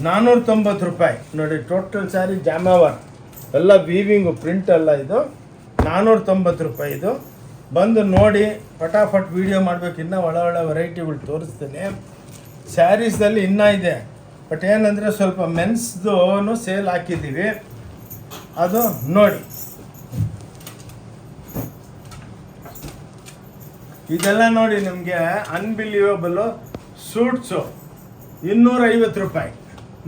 490 ರೂಪಾಯಿ ನೋಡಿ. ಟೋಟಲ್ ಸ್ಯಾರಿ ಜಾಮಾವರ್ ಎಲ್ಲ ವೀವಿಂಗು, ಪ್ರಿಂಟ್ ಎಲ್ಲ. ಇದು 490 ರೂಪಾಯಿ. ಇದು ಬಂದು ನೋಡಿ, ಫಟಾಫಟ್ ವೀಡಿಯೋ ಮಾಡಬೇಕು. ಇನ್ನೂ ಒಳ್ಳೆ ವೆರೈಟಿಗಳು ತೋರಿಸ್ತೀನಿ. ಸ್ಯಾರೀಸ್ದಲ್ಲಿ ಇನ್ನೂ ಇದೆ, ಬಟ್ ಏನಂದರೆ ಸ್ವಲ್ಪ ಮೆನ್ಸ್ದು ಸೇಲ್ ಹಾಕಿದ್ದೀವಿ, ಅದು ನೋಡಿ. ಇದೆಲ್ಲ ನೋಡಿ ನಿಮಗೆ ಅನ್ಬಿಲೀವಬಲ್ಲು ಸೂಟ್ಸು 250 ರೂಪಾಯಿ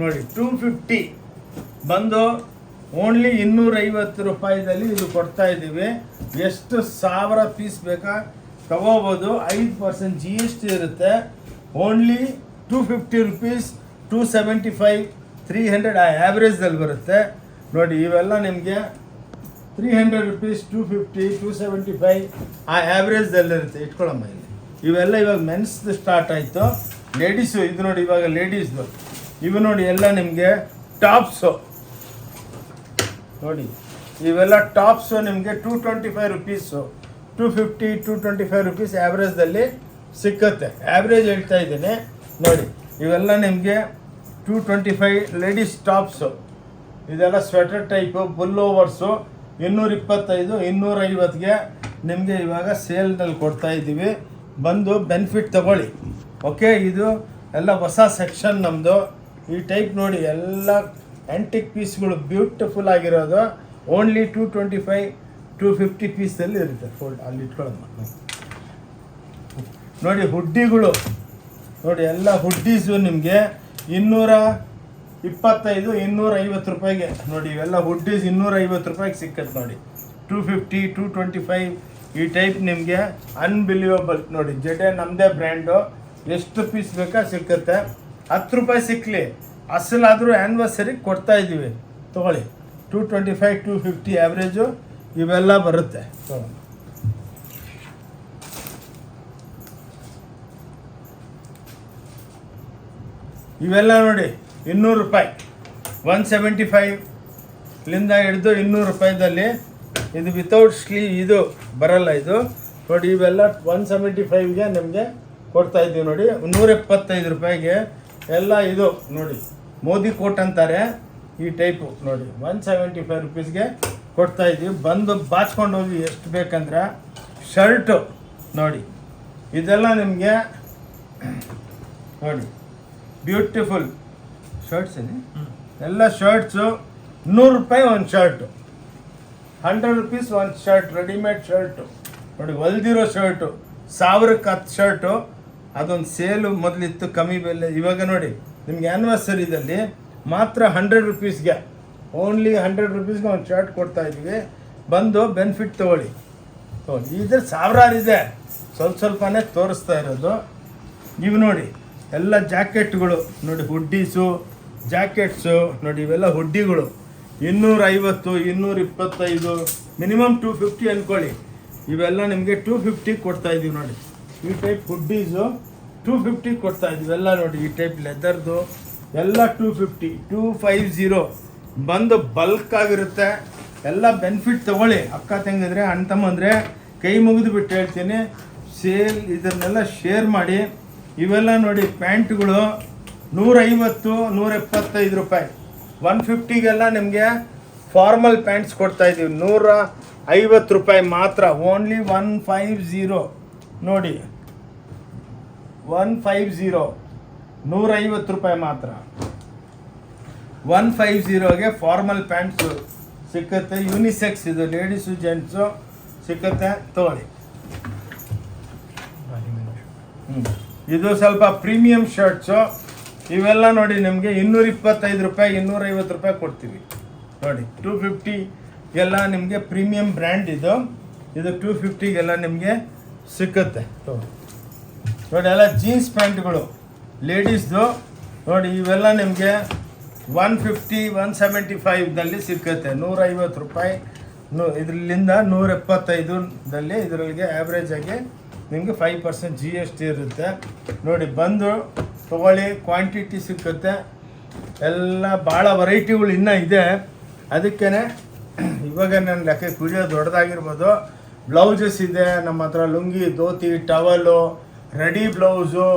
ನೋಡಿ. 250 ಬಂದು ಓನ್ಲಿ 250 ರೂಪಾಯಿದಲ್ಲಿ ಇದು ಕೊಡ್ತಾ ಇದ್ದೀವಿ. ಎಷ್ಟು 1000 ಪೀಸ್ ಬೇಕಾ ತಗೋಬೋದು. 5% GST ಇರುತ್ತೆ. ಓನ್ಲಿ 250 rupees, 275, 300 ಆ ಆ್ಯಾವ್ರೇಜ್ದಲ್ಲಿ ಬರುತ್ತೆ ನೋಡಿ. ಇವೆಲ್ಲ ನಿಮಗೆ 300 ರುಪೀಸ್, 250, 275 ಆ ಆ್ಯಾವ್ರೇಜ್ದಲ್ಲಿರುತ್ತೆ. ಇಟ್ಕೊಳ್ಳಮ್ಮ ಇಲ್ಲಿ. ಇವೆಲ್ಲ ಇವಾಗ ಮೆನ್ಸ್ದು ಸ್ಟಾರ್ಟ್ ಆಯಿತು. ಲೇಡೀಸು ಇದು ನೋಡಿ, ಇವಾಗ ಲೇಡೀಸ್ದು ಇವು ನೋಡಿ ಎಲ್ಲ ನಿಮಗೆ ಟಾಪ್ಸು ನೋಡಿ. ಇವೆಲ್ಲ ಟಾಪ್ಸು ನಿಮಗೆ 225 ರುಪೀಸು, 250, 225 ರುಪೀಸ್ ಆ್ಯಾವ್ರೇಜ್ದಲ್ಲಿ ಸಿಕ್ಕತ್ತೆ. ಆ್ಯಾವ್ರೇಜ್ ಹೇಳ್ತಾ ಇದ್ದೀನಿ ನೋಡಿ. ಇವೆಲ್ಲ ನಿಮಗೆ 225 ಲೇಡೀಸ್ ಟಾಪ್ಸು. ಇದೆಲ್ಲ ಸ್ವೆಟರ್ ಟೈಪು, ಬುಲ್ ಓವರ್ಸು 225, 250ಗೆ ನಿಮಗೆ ಇವಾಗ ಸೇಲ್ನಲ್ಲಿ ಕೊಡ್ತಾ ಇದ್ದೀವಿ. ಬಂದು ಬೆನಿಫಿಟ್ ತಗೊಳ್ಳಿ. ಓಕೆ, ಇದು ಎಲ್ಲ ಹೊಸ ಸೆಕ್ಷನ್ ನಮ್ಮದು. ಈ ಟೈಪ್ ನೋಡಿ ಎಲ್ಲ ಆ್ಯಂಟಿಕ್ ಪೀಸ್ಗಳು ಬ್ಯೂಟಿಫುಲ್ ಆಗಿರೋದು. ಓನ್ಲಿ 225, 250 ಪೀಸಲ್ಲಿ ಇರುತ್ತೆ. ಫೋಲ್ಡ್ ಅಲ್ಲಿ ಇಟ್ಕೊಳ್ಳೋದು ನೋಡಿ. ಹುಡ್ಡಿಗಳು ನೋಡಿ, ಎಲ್ಲ ಹುಡ್ಡೀಸು ನಿಮಗೆ 225, 250 ರೂಪಾಯಿಗೆ ನೋಡಿ. ಇವೆಲ್ಲ ಹುಡ್ಡೀಸ್ 250 ರೂಪಾಯಿಗೆ ಸಿಕ್ಕತ್ತೆ ನೋಡಿ. 250, 225 ಈ ಟೈಪ್ ನಿಮಗೆ ಅನ್ಬಿಲೀವಬಲ್ ನೋಡಿ. ಜಡೆ ನಮ್ಮದೇ ಬ್ರ್ಯಾಂಡು. ಎಷ್ಟು ಪೀಸ್ ಬೇಕಾ ಸಿಕ್ಕತ್ತೆ. 10 ರೂಪಾಯಿ ಸಿಕ್ಕಲಿ ಅಸಲಾದರೂ ಆ್ಯನಿವರ್ಸರಿಗೆ ಕೊಡ್ತಾ ಇದ್ದೀವಿ. ತೊಗೊಳ್ಳಿ. 225, 250 ಆ್ಯಾವ್ರೇಜು ಇವೆಲ್ಲ ಬರುತ್ತೆ. ಇವೆಲ್ಲ ನೋಡಿ 200 ರೂಪಾಯಿ, 175ಲಿಂದ ಹಿಡಿದು 200 ರೂಪಾಯಿದಲ್ಲಿ. ಇದು ವಿತೌಟ್ ಸ್ಲೀವ್ ಇದು ಬರಲ್ಲ ಇದು ನೋಡಿ. ಇವೆಲ್ಲ 175ಗೆ ನಿಮಗೆ ಕೊಡ್ತಾ ಇದ್ದೀವಿ ನೋಡಿ. 175 ರೂಪಾಯಿಗೆ ಎಲ್ಲ ಇದು ನೋಡಿ. ಮೋದಿ ಕೋಟ್ ಅಂತಾರೆ ಈ ಟೈಪು ನೋಡಿ. 175 ರುಪೀಸ್ಗೆ ಕೊಡ್ತಾ ಇದ್ದೀವಿ. ಬಂದು ಬಾಚ್ಕೊಂಡು ಹೋಗಿ ಎಷ್ಟು ಬೇಕಂದ್ರೆ. ಶರ್ಟು ನೋಡಿ, ಇದೆಲ್ಲ ನಿಮಗೆ ನೋಡಿ ಬ್ಯೂಟಿಫುಲ್ ಶರ್ಟ್ಸ್ ಎಲ್ಲ. ಶರ್ಟ್ಸು 100 ರೂಪಾಯಿ ಒಂದು ಶರ್ಟು, 100 ರುಪೀಸ್ ಒಂದು ಶರ್ಟ್. ರೆಡಿಮೇಡ್ ಶರ್ಟು ನೋಡಿ, ಹೊಲ್ದಿರೋ ಶರ್ಟು 1000ಕ್ಕೆ 10 ಶರ್ಟು. ಅದೊಂದು ಸೇಲು ಮೊದಲಿತ್ತು ಕಮ್ಮಿ ಬೆಲೆ. ಇವಾಗ ನೋಡಿ ನಿಮ್ಗೆ ಆ್ಯನಿವರ್ಸರಿದಲ್ಲಿ ಮಾತ್ರ 100 ರುಪೀಸ್ಗೆ, ಓನ್ಲಿ 100 ರುಪೀಸ್ಗೆ ಒಂದು ಶರ್ಟ್ ಕೊಡ್ತಾ ಇದ್ದೀವಿ. ಬಂದು ಬೆನಿಫಿಟ್ ತೊಗೊಳ್ಳಿ. ಇದ್ರ ಸಾವಿರಾರಿದೆ, ಸ್ವಲ್ಪನೇ ತೋರಿಸ್ತಾ ಇರೋದು. ಇವು ನೋಡಿ ಎಲ್ಲ ಜಾಕೆಟ್ಗಳು ನೋಡಿ, ಹುಡ್ಡೀಸು ಜಾಕೆಟ್ಸು ನೋಡಿ. ಇವೆಲ್ಲ ಹುಡ್ಡಿಗಳು 250, 225, ಮಿನಿಮಮ್ 250 ಅಂದ್ಕೊಳ್ಳಿ. ಇವೆಲ್ಲ ನಿಮಗೆ 250 ಕೊಡ್ತಾ ಇದ್ದೀವಿ ನೋಡಿ. ಈ ಟೈಪ್ ಹುಡ್ಡೀಸು 250 ಕೊಡ್ತಾ ಇದ್ದೀವಿ ಎಲ್ಲ ನೋಡಿ. ಈ ಟೈಪ್ ಲೆದರ್ದು ಎಲ್ಲ 250, 250 ಬಂದು ಬಲ್ಕ್ ಆಗಿರುತ್ತೆ. ಎಲ್ಲ ಬೆನಿಫಿಟ್ ತೊಗೊಳ್ಳಿ. ಅಕ್ಕ ತಂಗಿದ್ರೆ, ಅಣ್ಣ ತಮ್ಮಂದರೆ ಕೈ ಮುಗಿದು ಬಿಟ್ಟು ಹೇಳ್ತೀನಿ, ಸೇಲ್ ಇದನ್ನೆಲ್ಲ ಶೇರ್ ಮಾಡಿ. ಇವೆಲ್ಲ ನೋಡಿ ಪ್ಯಾಂಟ್ಗಳು 150, 175 ರೂಪಾಯಿ. 150ಗೆಲ್ಲ ನಿಮಗೆ ಫಾರ್ಮಲ್ ಪ್ಯಾಂಟ್ಸ್ ಕೊಡ್ತಾ ಇದ್ದೀವಿ 150 ರೂಪಾಯಿ ಮಾತ್ರ. ಓನ್ಲಿ 150 ನೋಡಿ, 150, 150 ರೂಪಾಯಿ ಮಾತ್ರ. 150ಗೆ ಫಾರ್ಮಲ್ ಪ್ಯಾಂಟ್ಸು ಸಿಕ್ಕತ್ತೆ. ಯೂನಿಸೆಕ್ಸ್ ಇದು, ಲೇಡೀಸು ಜೆಂಟ್ಸು ಸಿಕ್ಕತ್ತೆ. ತೊಗೊಳ್ಳಿ. ಇದು ಸ್ವಲ್ಪ ಪ್ರೀಮಿಯಂ ಶರ್ಟ್ಸು. ಇವೆಲ್ಲ ನೋಡಿ ನಿಮಗೆ 225 ರೂಪಾಯಿ, 250 ರೂಪಾಯಿ ಕೊಡ್ತೀವಿ ನೋಡಿ. 250ಗೆಲ್ಲ ನಿಮಗೆ ಪ್ರೀಮಿಯಂ ಬ್ರ್ಯಾಂಡ್ ಇದು. 250ಗೆಲ್ಲ ನಿಮಗೆ ಸಿಕ್ಕತ್ತೆ ನೋಡಿ. ಎಲ್ಲ ಜೀನ್ಸ್ ಪ್ಯಾಂಟ್ಗಳು ಲೇಡೀಸ್ದು ನೋಡಿ. ಇವೆಲ್ಲ ನಿಮಗೆ 150, 175ದಲ್ಲಿ ಸಿಕ್ಕತ್ತೆ. 150 ರೂಪಾಯಿ ಇದರಿಂದ 175ದಲ್ಲಿ. ಇದರೊಳಗೆ ಆ್ಯಾವ್ರೇಜ್ ಆಗಿ ನಿಮಗೆ 5% GST ಇರುತ್ತೆ ನೋಡಿ. ಬಂದು ತೊಗೊಳ್ಳಿ, ಕ್ವಾಂಟಿಟಿ ಸಿಕ್ಕತ್ತೆ. ಎಲ್ಲ ಭಾಳ ವೆರೈಟಿಗಳು ಇನ್ನೂ ಇದೆ. ಅದಕ್ಕೇ ಇವಾಗ ನನ್ನ ಲೆಕ್ಕಕ್ಕೆ ವಿಡಿಯೋ ದೊಡ್ಡದಾಗಿರ್ಬೋದು. ಬ್ಲೌಸಸ್ ಇದೆ ನಮ್ಮ ಹತ್ರ, lungi, dhoti, towel, ready blouse,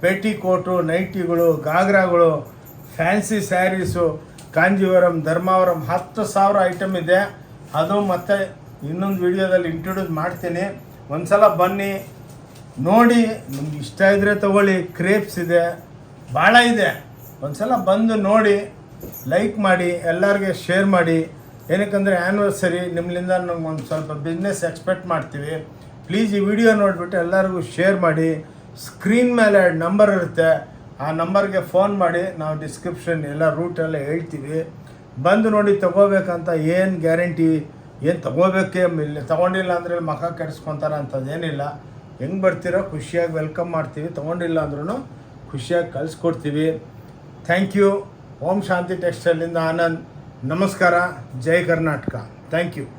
petticoat, ನೈಟಿಗಳು, ಗಾಗ್ರಾಗಳು, fancy sarees, Kanjeevaram, Dharmavaram 10,000 item ಇದೆ. ಅದು ಮತ್ತೆ ಇನ್ನೊಂದು ವಿಡಿಯೋದಲ್ಲಿ ಇಂಟ್ರೊಡ್ಯೂಸ್ ಮಾಡ್ತೀನಿ. ಒಂದು ಸಲ ಬನ್ನಿ ನೋಡಿ, ನಿಮ್ಗೆ ಇಷ್ಟ ಇದ್ದರೆ ತೊಗೊಳ್ಳಿ. ಕ್ರೇಪ್ಸ್ ಇದೆ, ಭಾಳ ಇದೆ. ಒಂದು ಸಲ ಬಂದು ನೋಡಿ, ಲೈಕ್ ಮಾಡಿ, ಎಲ್ಲರಿಗೆ ಶೇರ್ ಮಾಡಿ. ಏನಕ್ಕಂದರೆ ಆ್ಯನಿವರ್ಸರಿ ನಿಮ್ಮಿಂದ ನಮ್ಗೆ ಒಂದು ಸ್ವಲ್ಪ ಬಿಸ್ನೆಸ್ ಎಕ್ಸ್ಪೆಕ್ಟ್ ಮಾಡ್ತೀವಿ. ಪ್ಲೀಸ್ ಈ ವಿಡಿಯೋ ನೋಡಿಬಿಟ್ಟು ಎಲ್ಲರಿಗೂ ಶೇರ್ ಮಾಡಿ. ಸ್ಕ್ರೀನ್ ಮೇಲೆ ನಂಬರ್ ಇರುತ್ತೆ, ಆ ನಂಬರ್ಗೆ ಫೋನ್ ಮಾಡಿ. ನಾವು ಡಿಸ್ಕ್ರಿಪ್ಷನ್ ಎಲ್ಲ ರೂಟೆಲ್ಲ ಹೇಳ್ತೀವಿ. ಬಂದು ನೋಡಿ. ತೊಗೋಬೇಕಂತ ಏನು ಗ್ಯಾರಂಟಿ, ಏನು ತೊಗೋಬೇಕೇ ಇಲ್ಲ, ತೊಗೊಂಡಿಲ್ಲ ಅಂದರೆ ಮಖ ಕೆಡಿಸ್ಕೊತಾರೆ ಅಂಥದ್ದೇನಿಲ್ಲ. ಹೆಂಗೆ ಬರ್ತೀರೋ ಖುಷಿಯಾಗಿ ವೆಲ್ಕಮ್ ಮಾಡ್ತೀವಿ. ತೊಗೊಂಡಿಲ್ಲ ಅಂದ್ರೂ ಖುಷಿಯಾಗಿ ಕಳಿಸ್ಕೊಡ್ತೀವಿ. Thank you. ಓಂ ಶಾಂತಿ ಟೆಕ್ಸ್ಟೈಲಿಂದ ಆನಂದ್. ನಮಸ್ಕಾರ. ಜೈ ಕರ್ನಾಟಕ. Thank you.